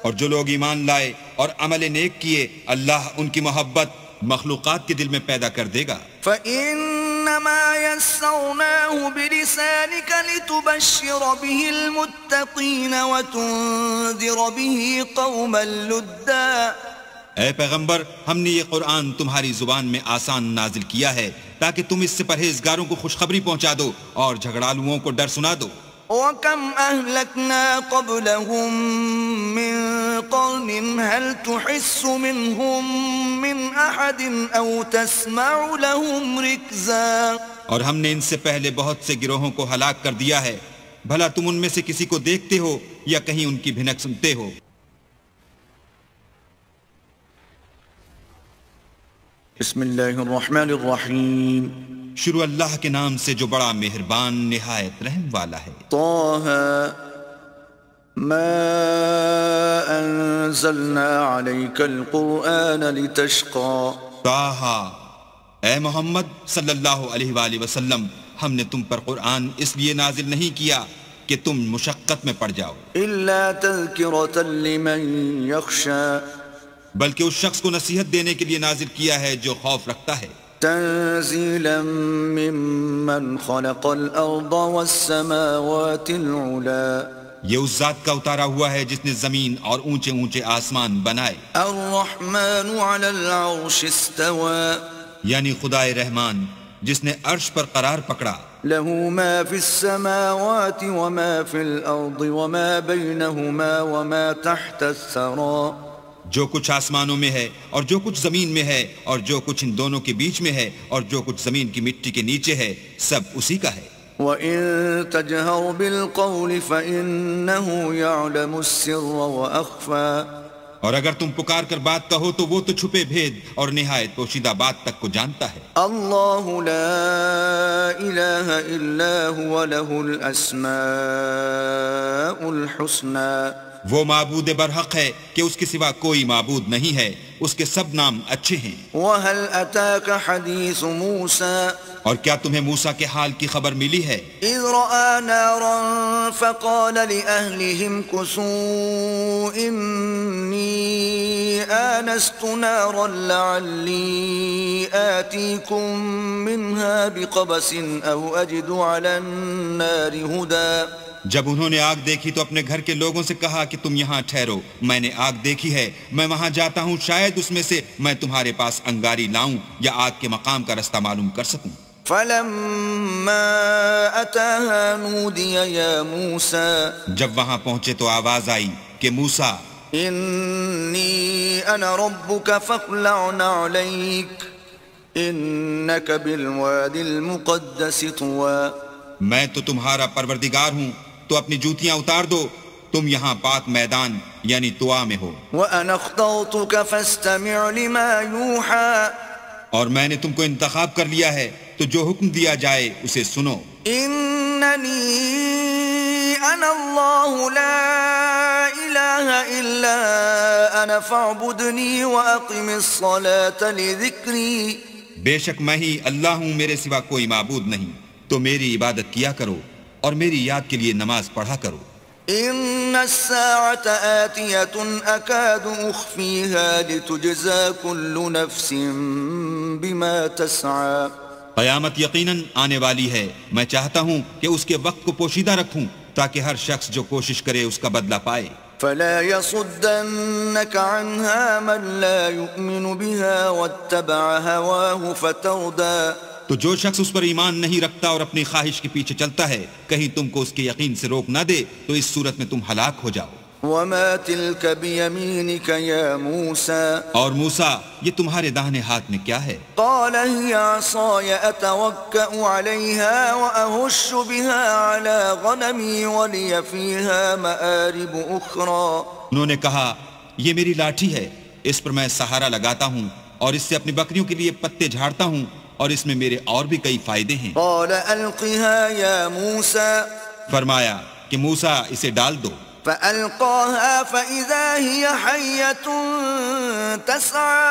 اور جو لوگ ایمان لائے اور عمل نیک کیے اللہ ان کی محبت مخلوقات کے دل میں پیدا کر دے گا۔ فإنما يسرناه بلسانك لتبشر به المتقين وتنذر به قوما لدا۔ اے پیغمبر ہم نے یہ قرآن تمہاری زبان میں آسان نازل کیا ہے تاکہ تم اس سے پرہیزگاروں کو خوشخبری پہنچا دو اور جھگڑالوؤں کو ڈر سنا دو۔ وَكَمْ أَهْلَكْنَا قَبْلَهُمْ مِنْ قَرْنٍ هَلْ تُحِسُّ مِنْهُمْ مِنْ أَحَدٍ أَوْ تَسْمَعُ لَهُمْ رِكْزًا۔ اور ہم نے ان سے پہلے بہت سے گروہوں کو ہلاک کر دیا ہے، بھلا تم ان میں سے کسی کو دیکھتے ہو یا کہیں ان کی بھنک سنتے ہو؟ بسم اللہ الرحمن الرحیم۔ شروع اللہ کے نام سے جو بڑا مہربان نہایت رحم والا ہے۔ طه ما انزلنا عليك القرآن لتشقى۔ طٰہٰ اے محمد صلی اللہ علیہ وآلہ وسلم ہم نے تم پر قرآن اس لیے نازل نہیں کیا کہ تم مشقت میں پڑ جاؤ، إلا تذكرة لمن يخشى، بلکہ اس شخص کو نصیحت دینے کے لیے نازل کیا ہے جو خوف رکھتا ہے۔ تنزيلا ممن خلق الأرض والسماوات العلا، یہ اس ذات کا اتارا ہوا ہے جس نے زمین اور اونچے اونچے آسمان بنائے۔ الرحمن على العرش استوى، یعنی خدائے رحمان جس نے عرش پر قرار پکڑا۔ له ما في السماوات وما في الأرض وما بينهما وما تحت الثرى، جو کچھ آسمانوں میں ہے اور جو کچھ زمین میں ہے اور جو کچھ ان دونوں کے بیچ میں ہے اور جو کچھ زمین کی مٹی کے نیچے ہے سب اسی کا ہے۔ وَإِن تَجْهَرْ بِالْقَوْلِ فَإِنَّهُ يَعْلَمُ السِّرَّ وَأَخْفَى، اور اگر تم پکار کر بات کہو تو وہ تو چھپے بھید اور نہایت پوشیدہ بات تک کو جانتا ہے۔ اللہ لا الہ الا هو له الاسماء الحسنى، وہ معبود برحق ہے کہ اس کے سوا کوئی معبود نہیں ہے، اس کے سب نام اچھے ہیں۔ وَهَلْ أَتَاكَ حَدِيثُ مُوسَى، اور کیا تمہیں موسیٰ کے حال کی خبر ملی ہے؟ إِذْ رَأَى نَارًا فَقَالَ لِأَهْلِهِمْ كُثُوا إِنِّي آنَسْتُ نَارًا لَعَلِّي آتِيكُم مِّنْهَا بِقَبَسٍ أَوْ أَجِدُ عَلَى النَّارِ هُدًى۔ جب انہوں نے آگ دیکھی تو اپنے گھر کے لوگوں سے کہا کہ تم یہاں ٹھہرو، میں نے آگ دیکھی ہے، میں وہاں جاتا ہوں، شاید اس میں سے میں تمہارے پاس انگاری لاؤں یا آگ کے مقام کا رستہ معلوم کر سکوں۔ فَلَمَّا أَتَاهَا نُودِيَ يَا مُوسَى، جب وہاں پہنچے تو آواز آئی کہ موسیٰ إِنِّي أَنَا رَبُّكَ فَاخْلَعْ نَعْلَيْكَ إِنَّكَ بِالْوَادِ الْمُقَدَّسِ طُوًى، میں تو تمہارا پروردگار ہوں تو اپنی جوتیاں اتار دو، تم یہاں پاک میدان یعنی طوا میں ہو۔ وَأَنَا اخْتَرْتُكَ فَاسْتَمِعْ لِمَا يُوحَى، اور میں نے تم کو انتخاب کر لیا ہے تو جو حکم دیا جائے اسے سنو۔ إِنَّنِي أَنَا اللَّهُ لَا إِلَهَ إِلَّا أَنَا فَاعْبُدْنِي وَأَقِمِ الصَّلَاةَ لِذِكْرِي، بے شک میں ہی اللہ ہوں، میرے سوا کوئی معبود نہیں، تو میری عبادت کیا کرو اور میری یاد کے لیے نماز پڑھا کرو۔ إن الساعة آتية أكاد أخفيها لتجزى كل نفس بما تسعى. قیامت یقیناً آنے والی ہے، میں چاہتا ہوں کہ اس کے وقت کو پوشیدہ رکھوں تاکہ ہر شخص جو کوشش کرے اس کا بدلہ پائے. فلا يصدنك عنها من لا يؤمن بها واتبع هواه فتردى. تو جو شخص اس پر ایمان نہیں رکھتا اور اپنی خواہش کے پیچھے چلتا ہے کہیں تم کو اس کے یقین سے روک نہ دے تو اس صورت میں تم ہلاک ہو جاؤ. وما تلك بيمينك يا موسى. اور موسیٰ یہ تمہارے داہنے ہاتھ میں کیا ہے؟ قال هي عصاي أتوكأ عليها وأهش بها على غنمي ولي فيها مآرب أخرى. انہوں نے کہا یہ میری لاٹھی ہے، اس پر میں سہارا لگاتا ہوں اور اس سے اپنی بکریوں کے لیے پتے جھاڑتا ہوں اور اس میں میرے اور بھی کئی فائدے ہیں. قال ألقها يا موسى. فرمایا کہ موسیٰ اسے ڈال دو. فألقاها فإذا هي حية تسعى.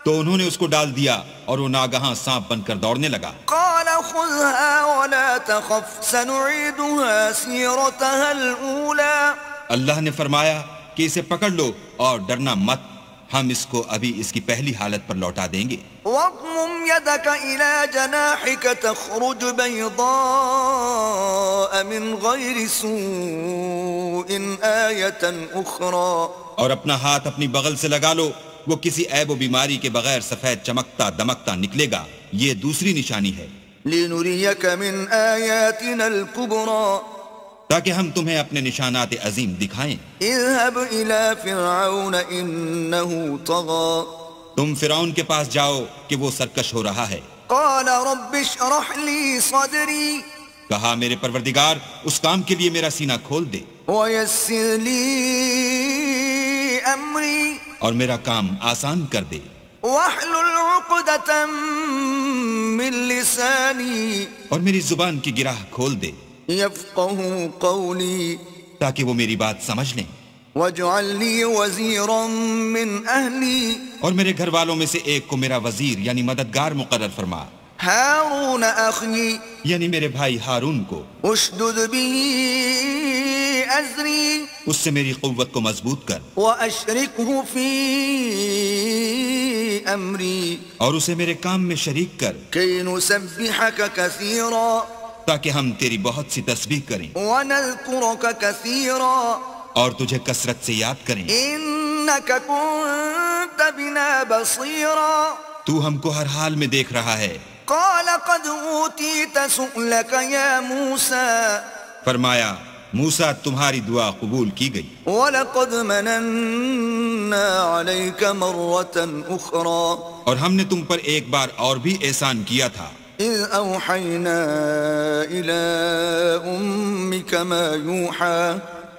تو انہوں نے اس کو ڈال دیا اور وہ ناگہاں سانپ بن کر دوڑنے لگا. قال خذها ولا تخف سنعيدها سيرتها الأولى. اللہ نے فرمایا کہ اسے پکڑ لو اور ڈرنا مت، ہم اس کو ابھی اس کی پہلی حالت پر لوٹا دیں گے. واضمم يدك إلى جناحك تخرج بيضاء من غير سوء آية أخرى. اور اپنا ہاتھ اپنی بغل سے لگا لو، وہ کسی عیب و بیماری کے بغیر سفید چمکتا دمکتا نکلے گا، یہ دوسری نشانی ہے. لنريك من آياتنا الكبرى. تاکہ ہم تمہیں اپنے نشانات عظیم دکھائیں. اذهب إلى فرعون إنه طغى. تم فرعون کے پاس جاؤ کہ وہ سرکش ہو رہا ہے. قال رب اشرح لي صدري. کہا میرے پروردگار اس کام کے لیے میرا سینہ کھول دے ويسر لي أمري. اور میرا کام آسان کر دے. واحلل عقدة من لساني. اور میری زبان کی گرہ کھول دے يفقهوا قولي. تاکہ وہ میری بات سمجھ لیں. واجعل لي وزيرا من أهلي. اور میرے گھر والوں میں سے ایک کو میرا وزیر یعنی مددگار مقرر فرما. هارون أخي. یعنی میرے بھائی ہارون کو. اشدد به أزري. اس سے میری قوت کو مضبوط کر. وأشركه في أمري. اور اسے میرے کام میں شریک کر. كي نسبحك كثيرا. تاکہ ہم تیری بہت سی تسبیح کریں. ونذكرك كثيرا. اور تجھے کثرت سے یاد کریں. إنك كنت بنا بصيرا. تو ہم کو ہر حال میں دیکھ رہا ہے. قال قد أوتيت سؤلك يا موسى. فرمایا موسیٰ تمہاری دعا قبول کی گئی. وَلَقَدْ مَنَنَّا عَلَيْكَ مَرَّةً أُخْرَى. اور ہم نے تم پر ایک بار اور بھی احسان کیا تھا. إِذْ أَوْحَيْنَا إِلَىٰ أُمِّكَ مَا يُوحَىٰ.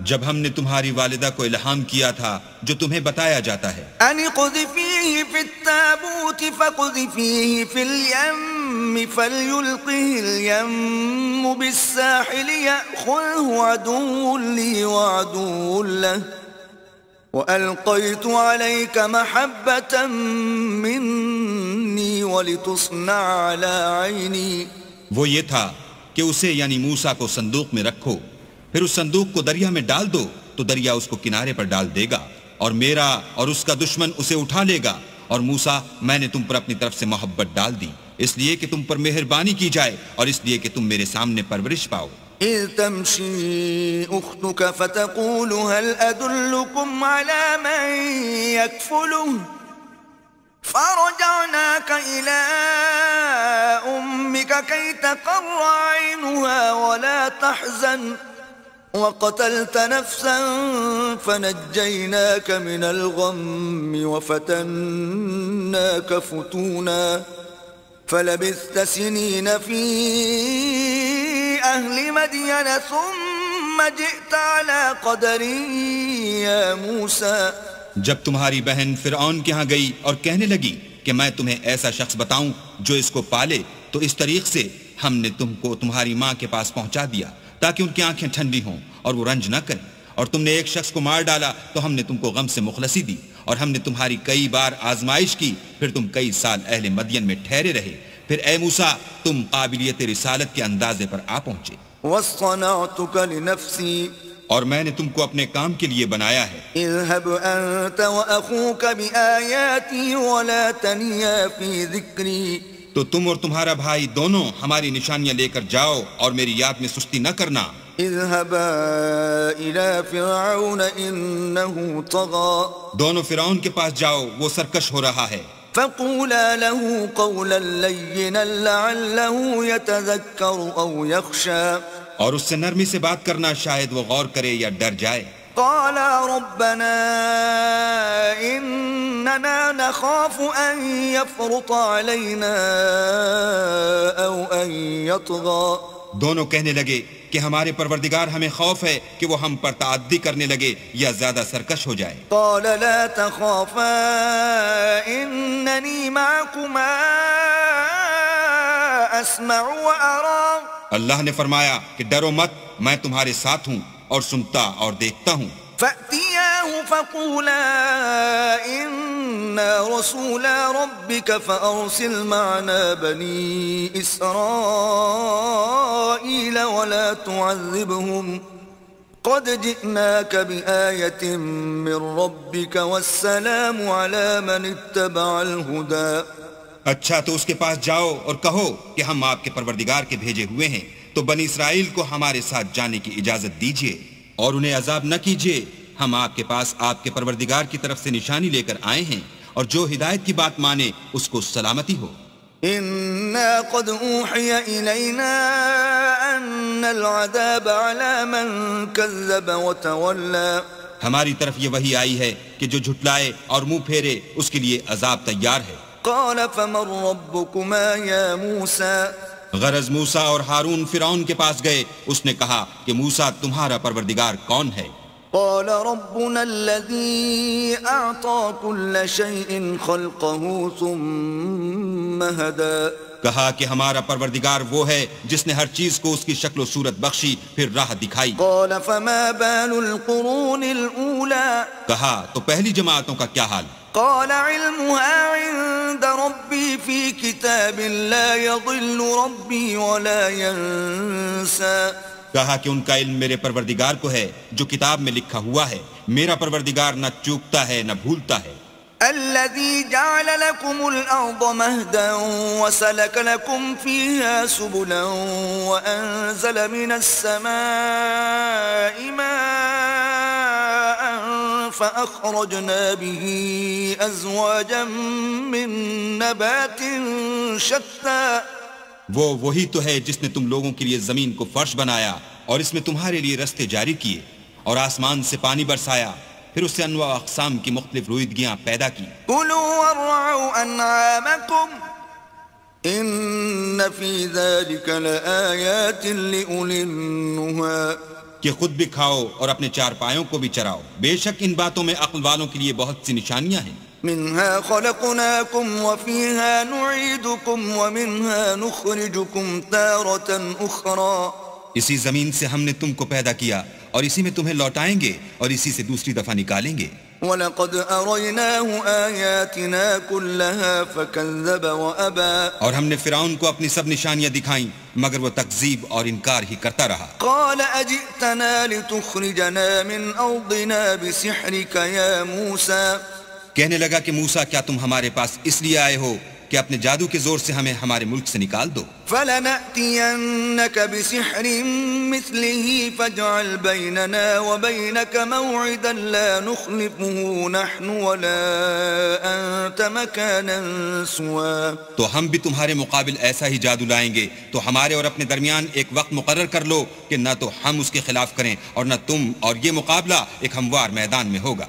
جب ہم نے تمہاری والدہ کو الہام کیا تھا جو تمہیں بتایا جاتا ہے. أَنِ اقْذِفِيهِ فِي التَّابُوتِ فَاقْذِفِيهِ فِي الْيَمِّ فَلْيُلْقِهِ الْيَمُّ بِالسَّاحِلِ يَأْخُذْهُ عَدُوٌّ لِّي وَعَدُوٌّ لَّهُ وَأَلْقَيْتُ عَلَيْكَ مَحَبَّةً مِّنِّي وَلِتُصْنَعَ عَلَىٰ عَيْنِي. وہ یہ تھا کہ اسے یعنی موسیٰ کو صندوق میں رکھو، پھر اس صندوق کو دریا میں ڈال دو تو دریا اس کو کنارے پر ڈال دے گا، اور میرا اور اس کا دشمن اسے اٹھا لے گا. اور موسیٰ میں نے تم پر اپنی طرف سے محبت ڈال دی اس لیے کہ تم پر مہربانی کی جائے اور اس لیے کہ تم میرے سامنے پرورش پاؤ. إذ تمشي أختك فتقول هل أدلكم على من يكفله فرجعناك إلى أمك كي تقر عينها ولا تحزن وقتلت نفسا فنجيناك من الغم وفتناك فتونا فلبثت سنين في أهل مدين ثم جئت على قدر يا موسى. جب تمہاری بہن فرعون کے ہاں گئی اور کہنے لگی کہ میں تمہیں ایسا شخص بتاؤں جو اس کو پالے تو اس طریق سے ہم نے تم کو تمہاری ماں کے پاس پہنچا دیا تاکہ ان کی آنکھیں ٹھنڈی ہوں اور وہ رنج نہ کریں. اور تم نے ایک شخص کو مار ڈالا تو ہم نے تم کو غم سے مخلصی دی اور ہم نے تمہاری کئی بار آزمائش کی، پھر تم کئی سال اہل مدین میں ٹھہرے رہے. پھر اے موسیٰ تم قابلیت رسالت کے اندازے پر آ پہنچے. واصطنعتك لنفسي اور میں نے تم کو اپنے کام کے لیے بنایا ہے. اذهب أنت وأخوك بآياتي ولا تنيا في ذكري. تو تم اور تمہارا بھائی دونوں ہماری نشانیاں لے کر جاؤ اور میری یاد میں سستی نہ کرنا. اذهبا إلى فرعون إنه طغى. دونوں فرعون کے پاس جاؤ، وہ سرکش ہو رہا ہے. فقولا له قولا لينا لعله يتذكر أو يخشى. اور اس سے نرمی سے بات کرنا، شاید وہ غور کرے یا ڈر جائے. قالا ربنا إننا نخاف أن يفرط علينا أو أن يطغى. دونوں کہنے لگے کہ ہمارے پروردگار ہمیں خوف ہے کہ وہ ہم پر تعدی کرنے لگے یا زیادہ سرکش ہو جائے. قال لا تخافا إنني معكما أسمع وأرى. اللہ نے فرمایا کہ ڈرو مت، میں تمہارے ساتھ ہوں اور سنتا اور دیکھتا ہوں. فأتياه فقولا إنا رسولا ربك فأرسل معنا بني إسرائيل ولا تعذبهم قد جئناك بآية من ربك والسلام على من اتبع الهدى. اچھا تو اس کے پاس جاؤ اور کہو کہ ہم آپ کے پروردگار کے بھیجے ہوئے ہیں، تو بنی اسرائیل کو ہمارے ساتھ جانے کی اجازت دیجیے اور انہیں عذاب نہ کیجیے. ہم آپ کے پاس آپ کے پروردگار کی طرف سے نشانی لے کر آئے ہیں، اور جو ہدایت کی بات مانے اس کو سلامتی ہو. إنا قد أوحي إلينا أن العذاب على من كذب وتولى. ہماری طرف یہ وحی آئی ہے کہ جو جھٹلائے اور منہ پھیرے اس کے لیے عذاب تیار ہے. قال فمن ربكما يا موسى. غرض موسیٰ اور ہارون فرعون کے پاس گئے. اس نے کہا کہ موسیٰ تمہارا پروردگار کون ہے؟ قال ربنا الذي أعطى كل شيء خلقه ثم هدى. کہا کہ ہمارا پروردگار وہ ہے جس نے ہر چیز کو اس کی شکل و صورت بخشی پھر راہ دکھائی. قال فما بال القرون الأولى. کہا تو پہلی جماعتوں کا کیا حال؟ قال علمها عند ربي في كتاب لا يضل ربي ولا ينسى. کہا کہ ان کا علم میرے پروردگار کو ہے جو کتاب میں لکھا ہوا ہے، میرا پروردگار نہ چوکتا ہے نہ بھولتا ہے. الذي جعل لكم الأرض مهدا وسلك لكم فيها سبلا وأنزل من السماء ماء فأخرجنا به أزواجا من نبات شتى. وہی تو ہے جس نے تم لوگوں کے لیے زمین کو فرش بنایا اور اس میں تمہارے لیے رستے جاری کیے اور آسمان سے پانی برسایا، پھر اس سے انواع اقسام کی مختلف رویدگیاں پیدا کی. كلوا وارعوا أنعامكم إن في ذلك لآيات لأولي النهى. کہ خود بھی کھاؤ اور اپنے چار پایوں کو بھی چراؤ، بے شک ان باتوں میں عقل والوں کے لیے بہت سی نشانیاں ہیں. منها خلقناكم وفيها نعيدكم ومنها نخرجكم تارة أخرى. اسی زمین سے ہم نے تم کو پیدا کیا اور اسی میں تمہیں لوٹائیں گے اور اسی سے دوسری دفعہ نکالیں گے. وَلَقَدْ أَرَيْنَاهُ آيَاتِنَا كُلَّهَا فَكَذَّبَ وَأَبَى. اور ہم نے فرعون کو اپنی سب نشانیاں دکھائیں مگر وہ تکذیب اور انکار ہی کرتا رہا. قَالَ أَجِئْتَنَا لِتُخْرِجَنَا مِنْ أَرْضِنَا بِسِحْرِكَ يَا مُوسَى. کہنے لگا کہ موسیٰ کیا تم ہمارے پاس اس لیے آئے ہو کہ اپنے جادو کے زور سے ہمیں ہمارے ملک سے نکال دو؟ فَلَنَأْتِيَنَّكَ بِسِحْرٍ مِثْلِهِ فَاجْعَلْ بَيْنَنَا وَبَيْنَكَ مَوْعِدًا لَا نُخْلِفُهُ نَحْنُ وَلَا أَنْتَ مَكَانًا سُوًى. تو ہم بھی تمہارے مقابل ایسا ہی جادو لائیں گے، تو ہمارے اور اپنے درمیان ایک وقت مقرر کر لو کہ نہ تو ہم اس کے خلاف کریں اور نہ تم، اور یہ مقابلہ ایک ہموار میدان میں ہوگا.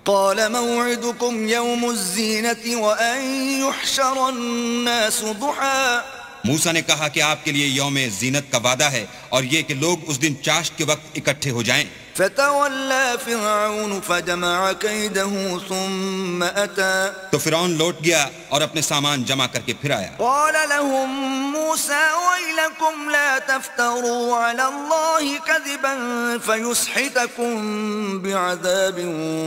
قال موعدكم يوم الزينة وأن يحشر الناس ضحى. موسیٰ نے کہا کہ آپ کے لیے یوم زینت کا وعدہ ہے اور یہ کہ لوگ اس دن چاشت کے وقت اکٹھے ہو جائیں. فتولى فرعون فجمع كيده ثم أتى. تو فرعون لوٹ گیا اور اپنے سامان جمع کر کے پھر آیا. قال لهم موسى ويلكم لا تفتروا على الله كذبا فيسحتكم بعذاب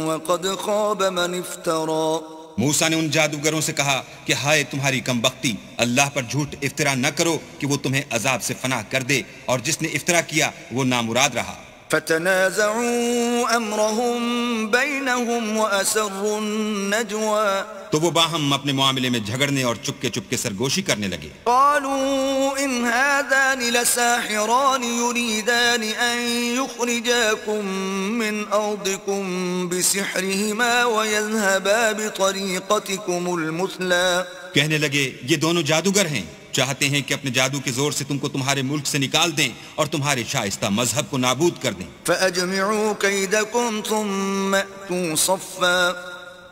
وقد خاب من افترى. موسیٰ نے ان جادوگروں سے کہا کہ ہائے تمہاری کم بختی، اللہ پر جھوٹ افطرا نہ کرو کہ وہ تمہیں عذاب سے فنا کر دے، اور جس نے افطرا کیا وہ نامراد رہا. فتنازعوا أمرهم بينهم وأسروا النجوى تو وہ باہم اپنے معاملے میں جھگڑنے اور چپکے چپکے سرگوشی کرنے لگے. قالوا إن هذان لساحران يريدان أن يخرجاكم من أرضكم بسحرهما ويذهبا بطريقتكم المثلى. کہنے لگے یہ دونوں جادوگر ہیں، چاہتے ہیں کہ اپنے جادو کے زور سے تم کو تمہارے ملک سے نکال دیں اور تمہارے شائستہ مذہب کو نابود کر دیں. فأجمعوا كيدكم ثم أتوا صفا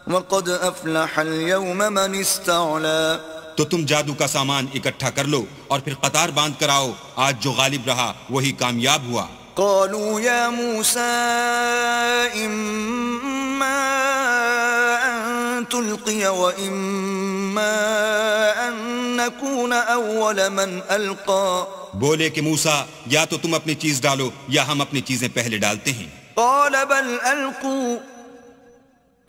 وقد أفلح اليوم من استعلا. تو تم جادو کا سامان اکٹھا کر لو اور پھر قطار باندھ کر آؤ، آج جو غالب رہا وہی کامیاب ہوا. قالوا يا موسى إما أن تلقي وإما أن نكون أول من ألقى. بولے کہ موسیٰ یا تو تم اپنی چیز ڈالو یا ہم اپنی چیزیں پہلے ڈالتے ہیں. قال بل ألقوا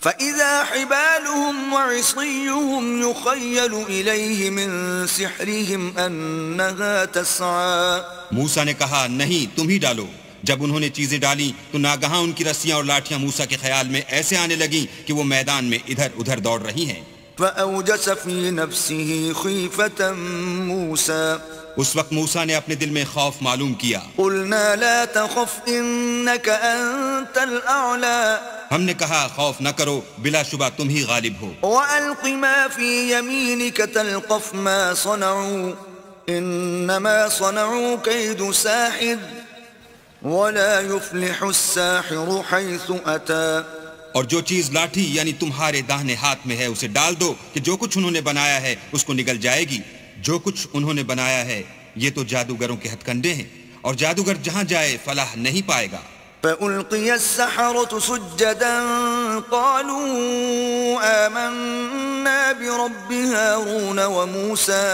فإذا حبالهم وعصيهم يخيل إليه من سحرهم أنها تسعى. موسیٰ نے کہا نہیں تم ہی ڈالو. جب انہوں نے چیزیں ڈالی تو ناگہاں ان کی رسیاں اور لاٹھیاں موسیٰ کے خیال میں ایسے آنے لگیں کہ وہ میدان میں ادھر ادھر دوڑ رہی ہیں. فأوجس في نفسه خيفة موسى. اس وقت موسیٰ نے اپنے دل میں خوف معلوم کیا. قلنا لا تخف إنك أنت الأعلى. ہم نے کہا خوف نہ کرو، بلا شبہ تم ہی غالب ہو. وألق ما في يمينك تلقف ما صنعوا إنما صنعوا كيد ساحر ولا يفلح الساحر حيث أتى. اور جو چیز لاٹھی یعنی تمہارے داہنے ہاتھ میں ہے اسے ڈال دو کہ جو کچھ انہوں نے بنایا ہے اس کو نگل جائے گی. جو کچھ انہوں نے بنایا ہے یہ تو جادوگروں کے ہتھ کنڈے ہیں، اور جادوگر جہاں جائے فلاح نہیں پائے گا. فألقي السحرة سجدا قالوا آمنا برب هارون وموسى.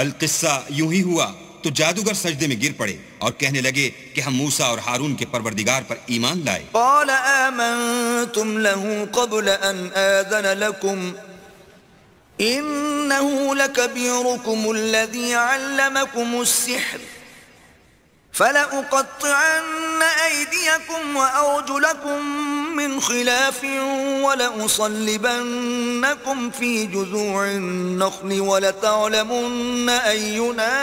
القصہ یوں ہی ہوا تو جادوگر سجدے میں گر پڑے اور کہنے لگے کہ ہم موسیٰ اور ہارون کے پروردگار پر ایمان لائے. قال آمنتم له قبل أن آذن لكم إنه لكبيركم الذي علمكم السحر فلأقطعن أيديكم وأرجلكم من خلاف ولأصلبنكم في جذوع النخل ولتعلمن أينا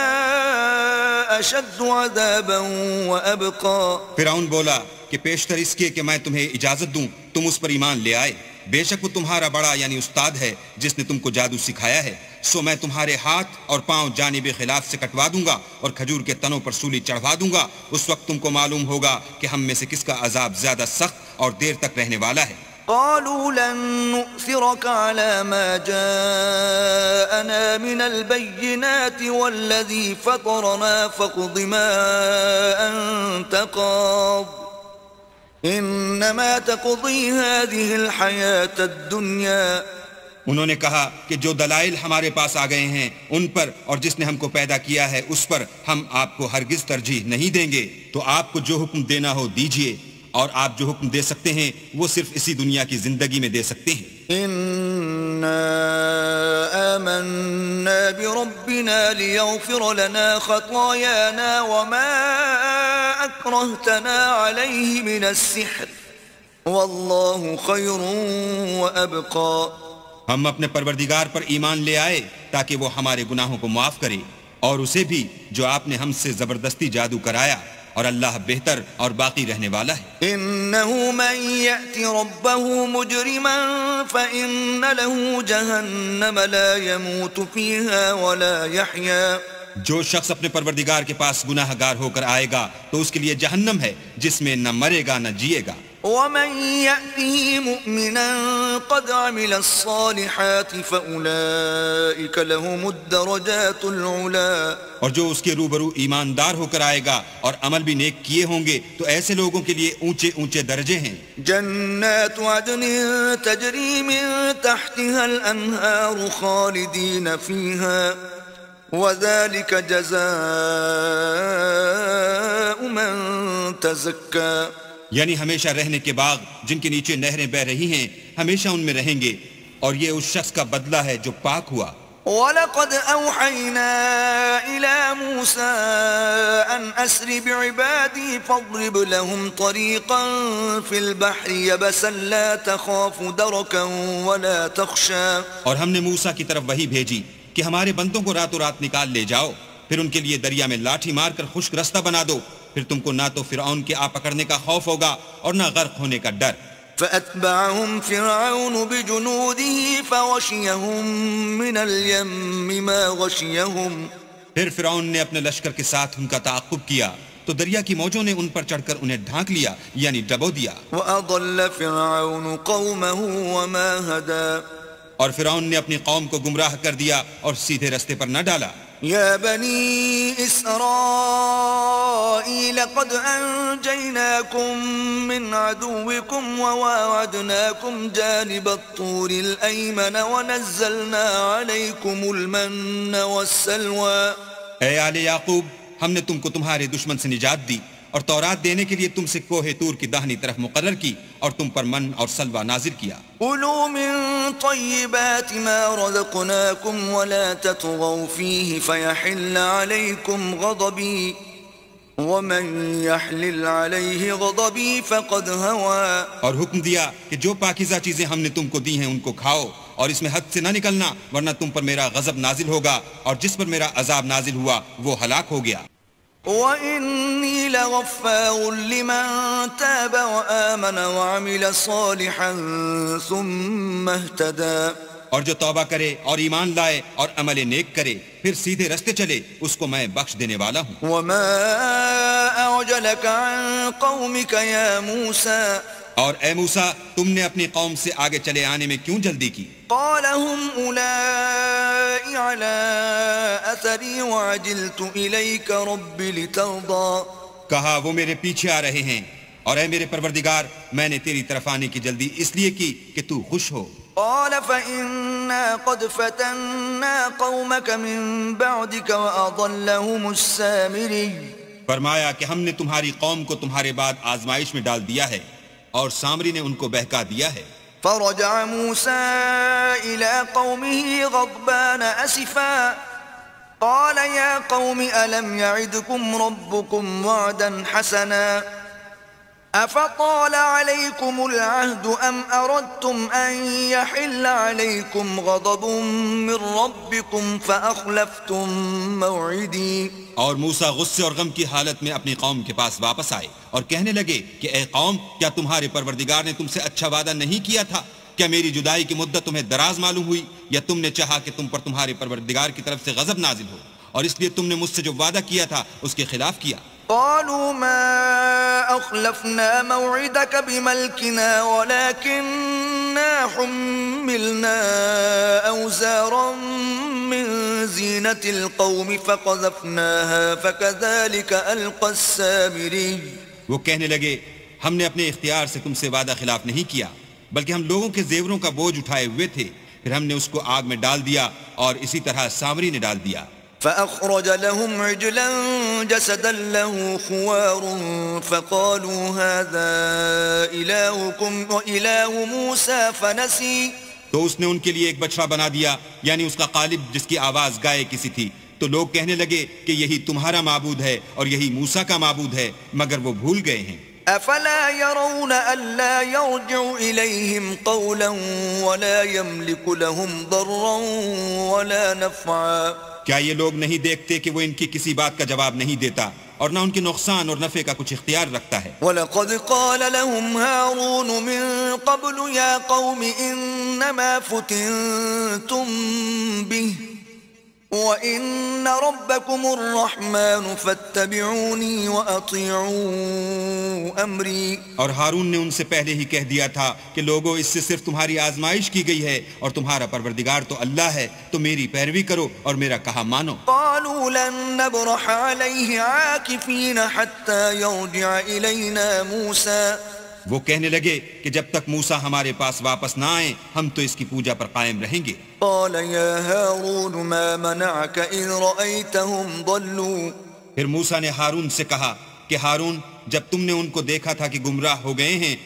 أشد عذابا وأبقى. فرعون بولا کہ پیشتر اس کے کہ میں تمہیں اجازت دوں تم اس پر ایمان لے آئے. بے شک وہ تمہارا بڑا یعنی استاد ہے جس نے تم کو جادو سکھایا ہے. سو میں تمہارے ہاتھ اور پاؤں جانب خلاف سے کٹوا دوں گا اور کھجور کے تنوں پر سولی چڑھوا دوں گا. اس وقت تم کو معلوم ہوگا کہ ہم میں سے کس کا عذاب زیادہ سخت اور دیر تک رہنے والا ہے. قالوا لن نؤثرك على ما جاءنا من البينات والذي فطرنا فاقض ما أنت قاض إنما تقضي هذه الحياة الدنيا. انہوں نے کہا کہ جو دلائل ہمارے پاس آ گئے ہیں ان پر اور جس نے ہم کو پیدا کیا ہے اس پر ہم آپ کو ہرگز ترجیح نہیں دیں گے. تو آپ کو جو حکم دینا ہو دیجئے، اور آپ جو حکم دے سکتے ہیں وہ صرف اسی دنیا کی زندگی میں دے سکتے ہیں. إنا آمنا بربنا ليغفر لنا خطايانا وما أكرهتنا عليه من السحر والله خير وأبقى. ہم اپنے پروردگار پر ایمان لے آئے تاکہ وہ ہمارے گناہوں کو معاف کرے، اور اسے بھی جو آپ نے ہم سے زبردستی جادو کرایا، اور اللہ بہتر اور باقی رہنے والا ہے. إنه من يأتي ربه مجرما فإن له جهنم لا يموت فيها ولا يحيا. جو شخص اپنے پروردگار کے پاس گناہ گار ہو کر آئے گا تو اس کے لیے جہنم ہے جس میں نہ مرے گا نہ جیے گا. ومن يأته مؤمنا قد عمل الصالحات فأولئك لهم الدرجات العلا. اور جو اس کے روبرو ایماندار ہو کر آئے گا اور عمل بھی نیک کیے ہوں گے تو ایسے لوگوں کے لیے اونچے اونچے درجے ہیں. جنات عدن تجری من تحتها الانہار خالدین فیها وذلك جزاء من تزکا. یعنی ہمیشہ رہنے کے باغ جن کے نیچے نہریں بہ رہی ہیں، ہمیشہ ان میں رہیں گے، اور یہ اس شخص کا بدلہ ہے جو پاک ہوا. وَلَقَدْ أَوْحَيْنَا إِلَى مُوسَىٰ أَنْ أَسْرِ بِعِبَادِي فَاضْرِبْ لَهُمْ طَرِيقًا فِي الْبَحْرِ يَبَسًا لَا تَخَافُ دَرَكًا وَلَا تَخْشَىٰ. اور ہم نے موسیٰ کی طرف وحی بھیجی کہ ہمارے بندوں کو راتوں رات نکال لے جاؤ، پھر ان کے لیے دریا میں لاٹھی مار کر خشک رستہ بنا دو، پھر تم کو نہ تو فرعون کے آ پکڑنے کا خوف ہوگا اور نہ غرق ہونے کا ڈر. فأتبعهم فرعون بجنوده فغشيهم من اليم ما غشيهم. پھر فرعون نے اپنے لشکر کے ساتھ ان کا تعاقب کیا تو دریا کی موجوں نے ان پر چڑھ کر انہیں ڈھانک لیا یعنی ڈبو دیا. وأضل فرعون قومه وما هدى. اور فرعون نے اپنی قوم کو گمراہ کر دیا اور سیدھے رستے پر نہ ڈالا. يا بني إسرائيل قد أنجيناكم من عدوكم وواعدناكم جانب الطور الأيمن ونزلنا عليكم المن والسلوى. اے آل یعقوب، ہم نے تم کو تمہارے دشمن سے نجات دی اور تورات دینے کے لیے تم سے کوہ طور کی داہنی طرف مقرر کی اور تم پر من اور سلوہ نازل کیا. كلوا من طيبات ما رزقناكم ولا تطغوا فيه فيحل عليكم غضبي ومن يحلل عليه غضبي فقد هوى. اور حکم دیا کہ جو پاکیزہ چیزیں ہم نے تم کو دی ہیں ان کو کھاؤ اور اس میں حد سے نہ نکلنا ورنہ تم پر میرا غضب نازل ہوگا اور جس پر میرا عذاب نازل ہوا وہ ہلاک ہو گیا. وَإِنِّي لَغَفَّارٌ لِمَن تَابَ وَآمَنَ وَعَمِلَ صَالِحًا ثُمَّ اهْتَدَى. اور جو توبہ کرے اور ایمان لائے اور عمل نیک کرے پھر سیدھے رستے چلے اس کو میں بخش دینے والا ہوں. وَمَا أَعْجَلَكَ عَن قَوْمِكَ يَا مُوسَىٰ. اور اے موسیٰ، تم نے اپنی قوم سے آگے چلے آنے میں کیوں جلدی کی؟ قَالَ هُمْ أُولَٰئِ عَلَىٰ أَثَرِي وَعَجِلْتُ إِلَيْكَ رَبِّ لِتَرْضَىٰ. کہا وہ میرے پیچھے آ رہے ہیں اور اے میرے پروردگار میں نے تیری طرف آنے کی جلدی اس لیے کی کہ تو خوش ہو. قال فإنا قد فتنا قومك من بعدك وأضلهم السامري. فرمایا کہ ہم نے تمہاری قوم کو تمہارے بعد آزمائش میں ڈال دیا ہے اور سامری نے ان کو بہکا دیا ہے. فرجع موسى إلى قومه غضبان أسفا قال يا قوم ألم يعدكم ربكم وعدا حسنا أفطال عليكم العهد أم أردتم أن يحل عليكم غضب من ربكم فأخلفتم موعدي. اور موسیٰ غصے اور غم کی حالت میں اپنی قوم کے پاس واپس آئے اور کہنے لگے کہ اے قوم، کیا تمہارے پروردگار نے تم سے اچھا وعدہ نہیں کیا تھا؟ کیا میری جدائی کی مدت تمہیں دراز معلوم ہوئی یا تم نے چاہا کہ تم پر تمہارے پروردگار کی طرف سے غضب نازل ہو اور اس لیے تم نے مجھ سے جو وعدہ کیا تھا اس کے خلاف کیا؟ قالوا ما أخلفنا موعدك بملكنا ولكننا حملنا أوزارا من زينة القوم فقذفناها فكذلك ألقى السامري. وہ کہنے لگے ہم نے اپنے اختیار سے تم سے وعدہ خلاف نہیں کیا بلکہ ہم لوگوں کے زیوروں کا بوجھ اٹھائے ہوئے تھے، پھر ہم نے اس کو آگ میں ڈال دیا اور اسی طرح سامری نے ڈال دیا. فأخرج لهم عجلا جسدا له خوار فقالوا هذا إلهكم وإله موسى فنسي. تو اس نے ان کے لیے ایک بچڑا بنا دیا یعنی اس کا قالب جس کی آواز گائے کسی تھی. تو لوگ کہنے لگے کہ یہی تمہارا معبود ہے اور یہی موسیٰ کا معبود ہے، مگر وہ بھول گئے ہیں. أفلا يرون ألا يرجع إليهم قولا ولا يملك لهم ضرا ولا نفعا. کیا یہ لوگ نہیں دیکھتے کہ وہ ان کی کسی بات کا جواب نہیں دیتا اور نہ ان کے نقصان اور نفع کا کچھ اختیار رکھتا ہے؟ وَلَقَدْ قَالَ لَهُمْ هَارُونُ مِن قَبْلُ يَا قَوْمِ إِنَّمَا فُتِنْتُمْ بِهِ وَإِنَّ رَبَّكُمُ الرَّحْمَنُ فَاتَّبِعُونِي وَأَطِيعُوا أَمْرِي. اور ہارون نے ان سے پہلے ہی کہہ دیا تھا کہ لوگوں اس سے صرف تمہاری آزمائش کی گئی ہے اور تمہارا پروردگار تو اللہ ہے، تو میری پیروی کرو اور میرا کہا مانو. قالوا لن نبرح عليه عاكفين حتى يرجع إلينا موسى. وہ کہنے لگے کہ جب تک موسیٰ ہمارے پاس واپس نہ آئیں ہم تو اس کی پوجا پر قائم رہیں گے. قال يا هارون ما منعك إذ رأيتهم ضلوا. پھر موسیٰ نے ہارون سے کہا کہ ہارون، جب تم نے ان کو دیکھا تھا کہ گمراہ ہو گئے ہیں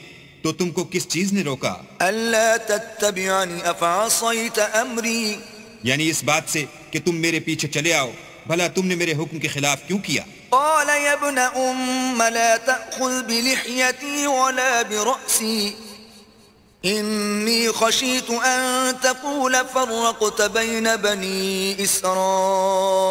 تو تم کو کس چیز نے روکا؟ ألا تتبعني أفعصيت أمري. یعنی اس بات سے کہ تم میرے پیچھے چلے آؤ، بھلا تم نے میرے حکم کے خلاف کیوں کیا؟ قال يا ابن لا تأخذ بلحيتي ولا برأسي إني خشيت أن تقول فرقت بين بني إسرائيل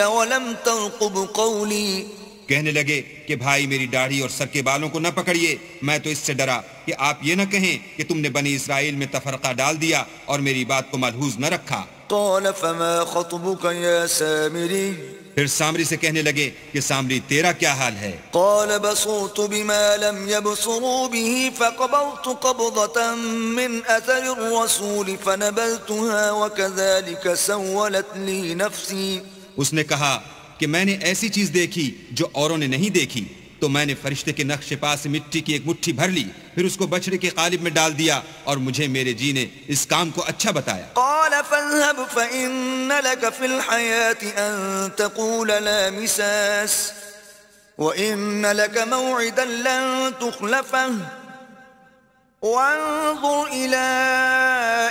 ولم ترقب قولي. کہنے لگے کہ بھائی میری داڑھی اور سر کے بالوں کو نہ پکڑیے، میں تو اس سے ڈرا کہ آپ یہ نہ کہیں کہ تم نے بنی اسرائیل میں تفرقہ ڈال دیا اور میری بات کو ملحوظ نہ رکھا. قال فما خطبك يا سامري. پھر سامری سے کہنے لگے کہ سامری تیرا کیا حال ہے؟ قال بصرت بما لم يبصروا به فقبضت قبضة من أثر الرسول فنبذتها وكذلك سولت لي نفسي. اس نے کہا کہ میں نے ایسی چیز دیکھی جو اوروں نے نہیں دیکھی، تو میں نے فرشتے کے نقش پا سے مٹی کی ایک مٹھی بھر لی، پھر اس کو بچڑے کے قالب میں ڈال دیا، اور مجھے میرے جی نے اس کام کو اچھا بتایا. قال فاذهب فإن لك في الحياة أن تقول لا مساس وإن لك موعدا لن تخلفه وانظر إلى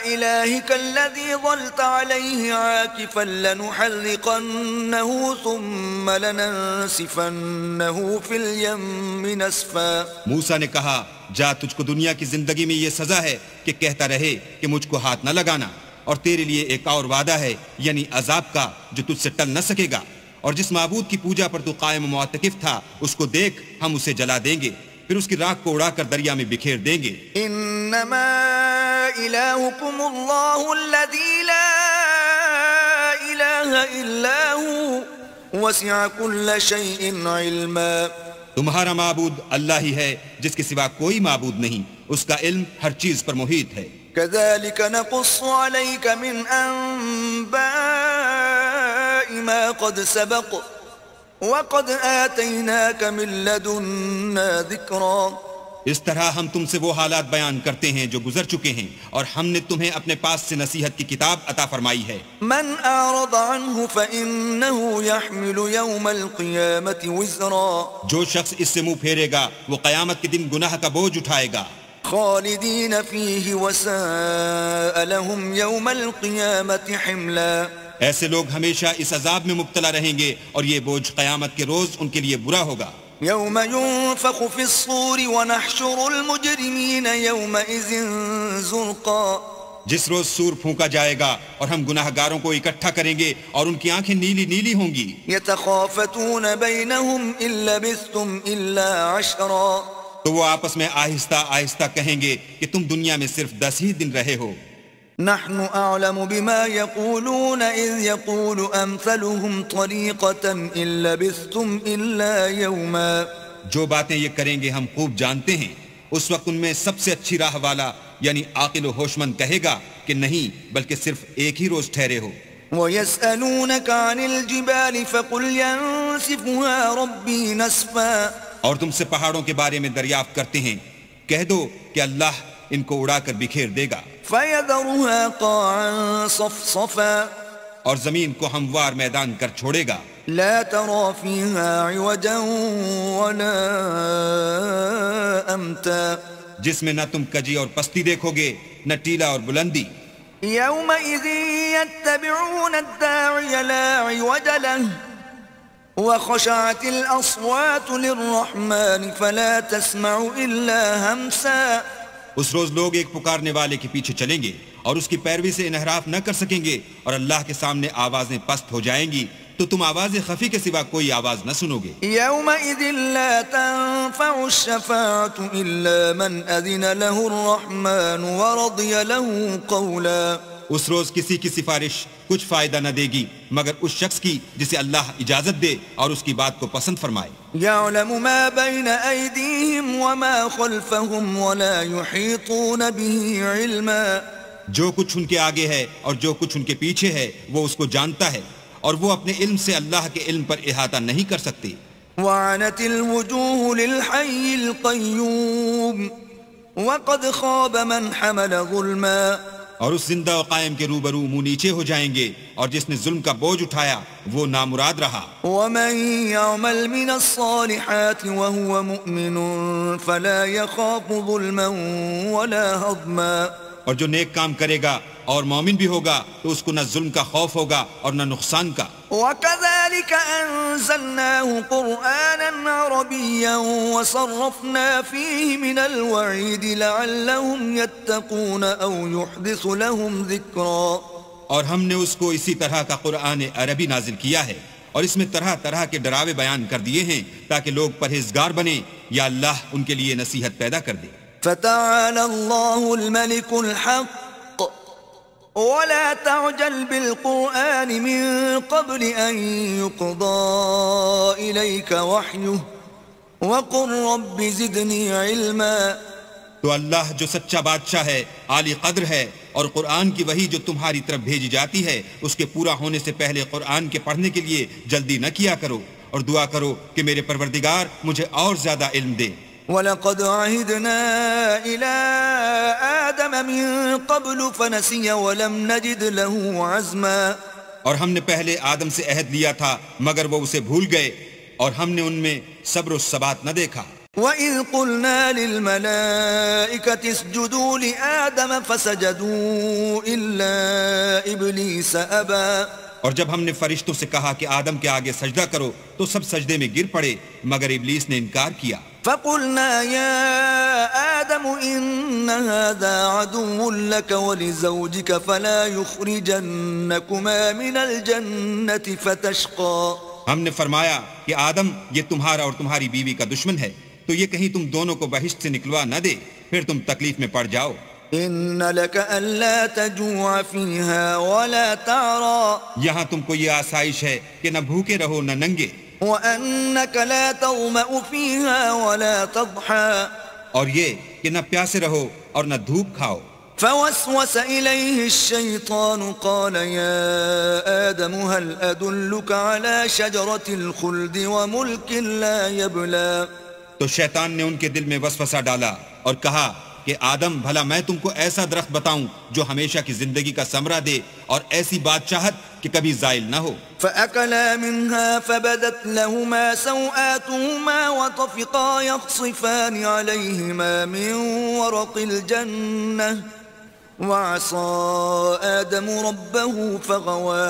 إلهك الذي ظلت عليه عاكفا لنحرقنه ثم لننسفنه في اليم نسفا. موسیٰ نے کہا جا، تجھ کو دنیا کی زندگی میں یہ سزا ہے کہ کہتا رہے کہ مجھ کو ہاتھ نہ لگانا، اور تیرے لیے ایک اور وعدہ ہے یعنی عذاب کا جو تجھ سے ٹل نہ سکے گا، اور جس معبود کی پوجا پر تو قائم و معتکف تھا اس کو دیکھ، ہم اسے جلا دیں گے، پھر اس کی راکھ کو اڑا کر دریا میں بکھیر دیں گے. انما الہکم اللہ الذی لا الہ الا ہوا وسع کل شیء علما. تمہارا معبود اللہ ہی ہے جس کے سوا کوئی معبود نہیں، اس کا علم ہر چیز پر محیط ہے. كذلك نقص عليك من أنباء ما قد سبق وقد آتيناك من لدنا ذكرا. اس طرح ہم تم سے وہ حالات بیان کرتے ہیں جو گزر چکے ہیں، اور ہم نے تمہیں اپنے پاس سے نصیحت کی کتاب عطا فرمائی ہے. من أعرض عنه فإنه يحمل يوم القيامة وزرا. جو شخص اس سے منہ پھیرے گا وہ قیامت کے دن گناہ کا بوجھ اٹھائے گا. خالدين فيه وساء لهم يوم القيامة حملا. ایسے لوگ ہمیشہ اس عذاب میں مبتلا رہیں گے، اور یہ بوجھ قیامت کے روز ان کے لیے برا ہوگا. يوم ينفخ في الصور ونحشر المجرمين يومئذ زرقا. جس روز سور پھونکا جائے گا اور ہم گناہ گاروں کو اکٹھا کریں گے اور ان کی آنکھیں نیلی نیلی ہوں گی. يتخافتون بينهم إن لبثتم إلا عشرا. تو وہ آپس میں آہستہ آہستہ کہیں گے کہ تم دنیا میں صرف 10 ہی دن رہے ہو. نحن أعلم بما يقولون إذ يقول أمثلهم طريقة إن لبثتم إلا يوما. جو باتیں یہ کریں گے ہم خوب جانتے ہیں. اس وقت ان میں سب سے اچھی راہ والا یعنی عاقل و ہوشمند کہے گا کہ نہیں بلکہ صرف ایک ہی روز ٹھہرے ہو. وَيَسْأَلُونَكَ عَنِ الْجِبَالِ فَقُلْ يَنسِفُهَا رَبِّي نَسْفًا. اور تم سے پہاڑوں کے بارے میں دریافت کرتے ہیں، کہہ دو کہ اللہ ان کو اڑا کر بکھیر دے گا. فَيَذَرُهَا قَاعًا صَفْصَفًا. اور زمین کو ہموار میدان کر چھوڑے گا. لا ترى فيها عوجا ولا أمتا. جس میں نہ تم کجی اور پستی دیکھو گے، نہ ٹیلا اور بلندی. يومئذ يتبعون الداعي لا عوج له وخشعت الأصوات للرحمن فلا تسمع إلا همسا. اس روز لوگ ایک پکارنے والے کے پیچھے چلیں گے اور اس کی پیروی سے انحراف نہ کر سکیں گے، اور اللہ کے سامنے آوازیں پست ہو جائیں گی تو تم آواز خفی کے سوا کوئی آواز نہ سنو گے. يومئذ لا تنفع الشفاعة إلا من أذن له الرحمن ورضي له قولا. اس روز کسی کی سفارش کچھ فائدہ نہ دے گی مگر اس شخص کی جسے اللہ اجازت دے اور اس کی بات کو پسند فرمائے. يعلم ما بين أيديهم وما خلفهم ولا يحيطون به علما. جو کچھ ان کے آگے ہے اور جو کچھ ان کے پیچھے ہے وہ اس کو جانتا ہے، اور وہ اپنے علم سے اللہ کے علم پر احاطہ نہیں کر سکتے. وعنت الوجوه للحي القيوم وقد خاب من حمل ظلما. اور اس زندہ و قائم کے روبرو منہ نیچے ہو جائیں گے، اور جس نے ظلم کا بوجھ اٹھایا وہ نامراد رہا. ومن يعمل من الصالحات وهو مؤمن فلا يخاف ظلما ولا هضما. اور جو نیک کام کرے گا اور مومن بھی ہوگا تو اس کو نہ ظلم کا خوف ہوگا اور نہ نقصان کا. وَكَذَلِكَ أَنزَلْنَاهُ قُرْآنًا عَرَبِيًّا وَصَرَّفْنَا فِيهِ مِنَ الْوَعِيدِ لَعَلَّهُمْ يَتَّقُونَ أَوْ يُحْدِثُ لَهُمْ ذِكْرًا. اور ہم نے اس کو اسی طرح کا قرآن عربی نازل کیا ہے اور اس میں طرح طرح کے ڈراوے بیان کر دیے ہیں تاکہ لوگ پرہیزگار بنیں یا اللہ ان کے لیے نصیحت پیدا کر دے. فَتَعَالَى اللَّهُ الْمَلِكُ الْحَقُّ وَلَا تَعْجَلْ بِالْقُرْآنِ مِنْ قَبْلِ أَنْ يُقْضَى إِلَيْكَ وَحْيُهُ وَقُلْ رَبِّ زِدْنِي عِلْمًا. تو اللہ جو سچا بادشاہ ہے، عالی قدر ہے، اور قرآن کی وحی جو تمہاری طرف بھیجی جاتی ہے اس کے پورا ہونے سے پہلے قرآن کے پڑھنے کے لیے جلدی نہ کیا کرو اور دعا کرو کہ میرے پروردگار مجھے اور زیادہ علم دے. وَلَقَدْ عَهِدْنَا إِلَىٰ آدَمَ مِن قَبْلُ فَنَسِيَ وَلَمْ نَجِدْ لَهُ عَزْمًا. اور ہم نے پہلے آدم سے عہد لیا تھا مگر وہ اسے بھول گئے اور ہم نے ان میں صبر و ثبات نہ دیکھا. وَإِذْ قُلْنَا لِلْمَلَائِكَةِ اسْجُدُوا لِآدَمَ فَسَجَدُوا إِلَّا إِبْلِيسَ أَبَىٰ. اور جب ہم نے فرشتوں سے کہا کہ آدم کے آگے سجدہ کرو تو سب سجدے میں گر پڑے مگر ابلیس نے انکار کیا. فَقُلْنَا يَا آدَمُ إِنَّ هَذَا عَدُوٌّ لَكَ وَلِزَوْجِكَ فَلَا يُخْرِجَنَّكُمَا مِنَ الْجَنَّةِ فَتَشْقَىٰ. ہم نے فرمایا کہ آدم یہ تمہارا اور تمہاری بیوی کا دشمن ہے تو یہ کہیں تم دونوں کو بہشت سے نکلوا نہ دے پھر تم تکلیف میں پڑ جاؤ. إِنَّ لَكَ أَلَّا تَجُوعَ فِيهَا وَلَا تَعْرَىٰ. یہاں تم کو یہ آسائش ہے کہ نہ بھوکے رہو نہ ننگے. وَأَنَّكَ لَا تَظْمَأُ فِيهَا وَلَا تَضْحَىٰ. اور یہ کہ نہ پیاسے رہو اور نہ دھوپ کھاؤ. فوسوس إليه الشيطان قال يا آدم هل أدلك على شجرة الخلد وملك لا يبلى. تو شیطان نے ان کے دل میں وسوسہ ڈالا اور کہا کہ آدم بھلا میں تم کو ایسا درخت بتاؤں جو ہمیشہ کی زندگی کا ثمرہ دے اور ایسی بادشاہت کہ کبھی زائل نہ ہو. فأكلا منها فبدت لهما سوآتهما وطفقا يخصفان عليهما من ورق الجنة وعصى آدم ربه فغوى.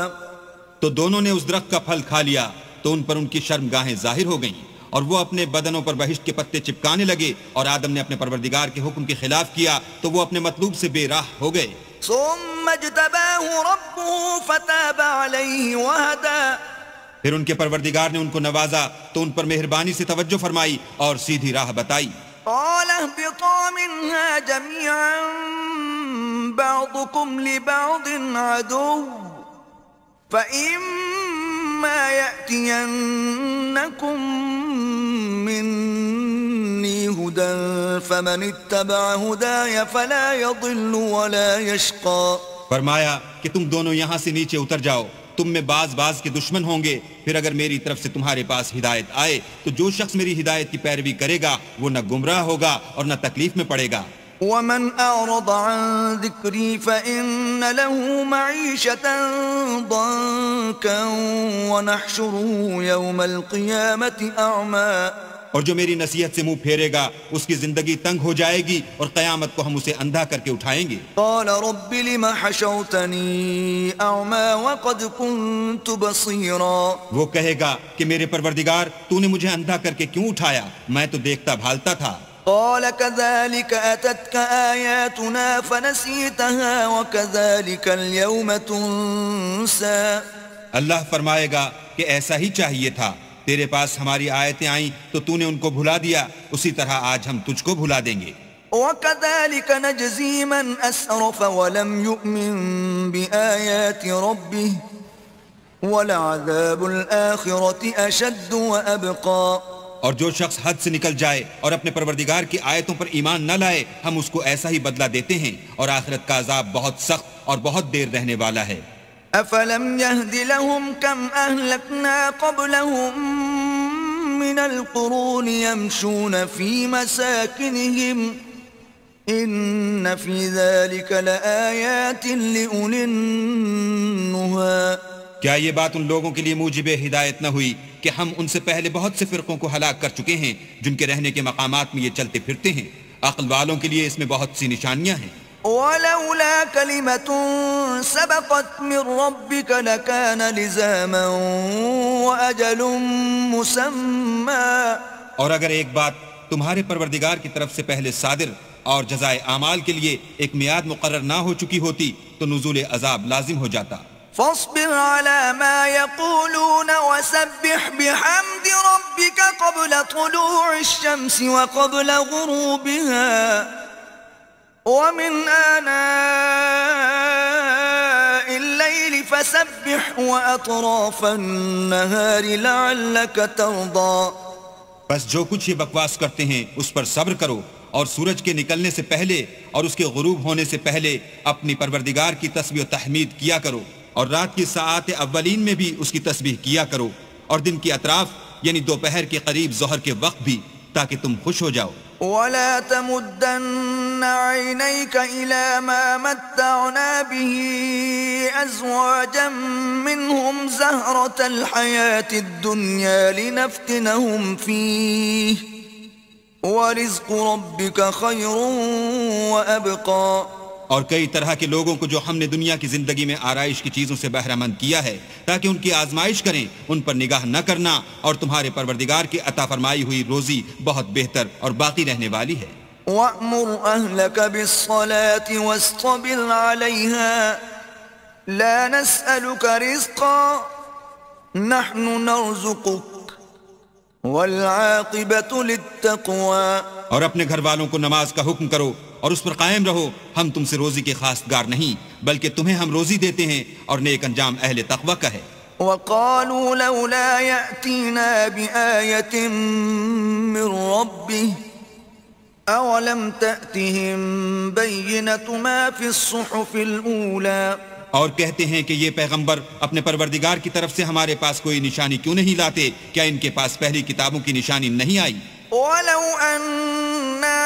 تو دونوں نے اس درخت کا پھل کھا لیا تو ان پر ان کی شرمگاہیں ظاہر ہو گئیں اور وہ اپنے بدنوں پر بہشت کے پتے چپکانے لگے اور آدم نے اپنے پروردگار کے حکم کے خلاف کیا تو وہ اپنے مطلوب سے بے راہ ہو گئے. ثم اجتباه ربه فتاب عليه وهدى. پھر ان کے پروردگار نے ان کو نوازا تو ان پر مہربانی سے توجہ فرمائی اور سیدھی راہ بتائی. قال اهبطا منها جميعا بعضكم لبعض عدو فإما يأتينكم مني هدى فمن اتبع هداي فلا يضل ولا يشقى. فرمایا کہ تم دونوں یہاں سے نیچے اتر جاؤ، تم میں بعض کے دشمن ہوں گے، پھر اگر میری طرف سے تمہارے پاس ہدایت آئے تو جو شخص میری ہدایت کی پیروی کرے گا وہ نہ گمراہ ہوگا اور نہ تکلیف میں پڑے گا. ومن أعرض عن ذكري فإن له معيشة ضنكا ونحشره يوم القيامة أعمى. اور جو میری نصیحت سے منہ پھیرے گا اس کی زندگی تنگ ہو جائے گی اور قیامت کو ہم اسے اندھا کر کے اٹھائیں گے. قال رب لم حشوتني أعمى وقد كنت بصيرا. وہ کہے گا کہ میرے پروردگار تو نے مجھے اندھا کر کے کیوں اٹھایا، میں تو دیکھتا بھالتا تھا. قال كذلك أتتك آياتنا فنسيتها وكذلك اليوم تنسى. اللہ فرمائے گا کہ ایسا ہی چاہیے تھا، تیرے پاس ہماری آیتیں آئیں تو تو نے ان کو بھلا دیا، اسی طرح آج ہم تجھ کو بھلا دیں گے. وكذلك نجزي من أسرف ولم يؤمن بآيات ربه ولعذاب الآخرة أشد وأبقى. اور جو شخص حد سے نکل جائے اور اپنے پروردگار کی آیتوں پر ایمان نہ لائے ہم اس کو ایسا ہی بدلہ دیتے ہیں اور آخرت کا عذاب بہت سخت اور بہت دیر رہنے والا ہے. أفلم يهد لهم كم أهلكنا قبلهم من القرون يمشون في مساكنهم إن في ذلك لآيات لأولي النهى. کیا یہ بات ان لوگوں کے لیے موجب ہدایت نہ ہوئی کہ ہم ان سے پہلے بہت سے فرقوں کو ہلاک کر چکے ہیں جن کے رہنے کے مقامات میں یہ چلتے پھرتے ہیں، عقل والوں کے لیے اس میں بہت سی نشانیاں ہیں. ولولا كلمة سبقت من ربك لكان لزاما وأجل مسمى. اور اگر ایک بات تمہارے پروردگار کی طرف سے پہلے صادر اور جزائے اعمال کے لیے ایک میعاد مقرر نہ ہو چکی ہوتی تو نزول عذاب لازم ہو جاتا. فاصبر على ما يقولون وسبح بحمد ربك قبل طلوع الشمس وقبل غروبها ومن آناء الليل فسبح وأطراف النهار لعلك ترضى. بس جو کچھ یہ بکواس کرتے ہیں اس پر صبر کرو اور سورج کے نکلنے سے پہلے اور اس کے غروب ہونے سے پہلے اپنی پروردگار کی تسبیح و تحمید کیا کرو اور رات کی ساعات اولین میں بھی اس کی تسبیح کیا کرو اور دن کی اطراف یعنی دوپہر کے قریب ظہر کے وقت بھی تاکہ تم خوش ہو جاؤ. ولا تمدن عينيك إلى ما متعنا به أزواجا منهم زهرة الحياة الدنيا لنفتنهم فيه ورزق ربك خير وأبقى. اور کئی طرح کے لوگوں کو جو ہم نے دنیا کی زندگی میں آرائش کی چیزوں سے بہرہ مند کیا ہے تاکہ ان کی آزمائش کریں، ان پر نگاہ نہ کرنا، اور تمہارے پروردگار کی عطا فرمائی ہوئی روزی بہت بہتر اور باقی رہنے والی ہے. وَأْمُرْ أَهْلَكَ بِالصَّلَاةِ وَاسْطَبِرْ عَلَيْهَا لَا نَسْأَلُكَ رِزْقًا نَحْنُ نَرْزُقُكَ وَالْعَاقِبَةُ لِلتَّقْوَى. اور اپنے گھر والوں کو نماز کا حکم کرو اور اس پر قائم رہو. ہم تم سے روزی کے خواستگار نہیں بلکہ تمہیں ہم روزی دیتے ہیں اور نیک انجام اہل تقوی کا ہے. وَقَالُوا لَوْلَا يَأْتِينَا بِآيَةٍ مِّن رَّبِّهِ أَوَلَمْ تَأْتِهِم بَيِّنَةُ مَا فِي الصُّحُفِ الْأُولَى. اور کہتے ہیں کہ یہ پیغمبر اپنے پروردگار کی طرف سے ہمارے پاس کوئی نشانی کیوں نہیں لاتے؟ کیا ان کے پاس پہلی کتابوں کی نشانی نہیں آئی؟ وَلَوْ أَنَّا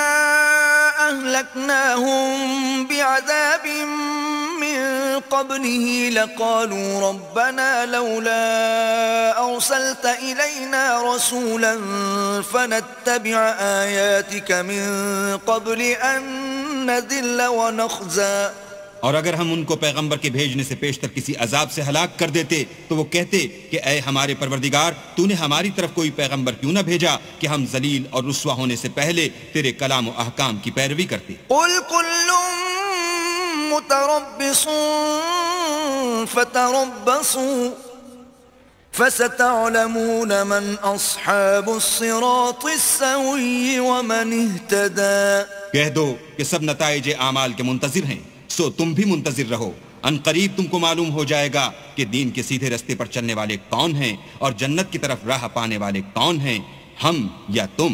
أَهْلَكْنَاهُمْ بِعَذَابٍ مِّن قَبْلِهِ لَقَالُوا رَبَّنَا لَوْلَا أَرْسَلْتَ إِلَيْنَا رَسُولًا فَنَتَّبِعَ آيَاتِكَ مِن قَبْلِ أَن نَّذِلَّ وَنَخْزَىٰ. اور اگر ہم ان کو پیغمبر کے بھیجنے سے پیشتر کسی عذاب سے ہلاک کر دیتے تو وہ کہتے کہ اے ہمارے پروردگار، تو نے ہماری طرف کوئی پیغمبر کیوں نہ بھیجا کہ ہم ذلیل اور رسوا ہونے سے پہلے تیرے کلام و احکام کی پیروی کرتے. قُلْ كُلٌّ مُتَرَبِّصٌ فَتَرَبَّصُوا فَسَتَعْلَمُونَ مَنْ أَصْحَابُ الصِّرَاطِ السَّوِيِّ وَمَنِ اهْتَدَىٰ. کہہ دو کہ سب نتائج اعمال کے منتظر ہیں، سو تم بھی منتظر رہو. ان قریب تم کو معلوم ہو جائے گا کہ دین کے سیدھے رستے پر چلنے والے کون ہیں اور جنت کی طرف راہ پانے والے کون ہیں، ہم یا تم.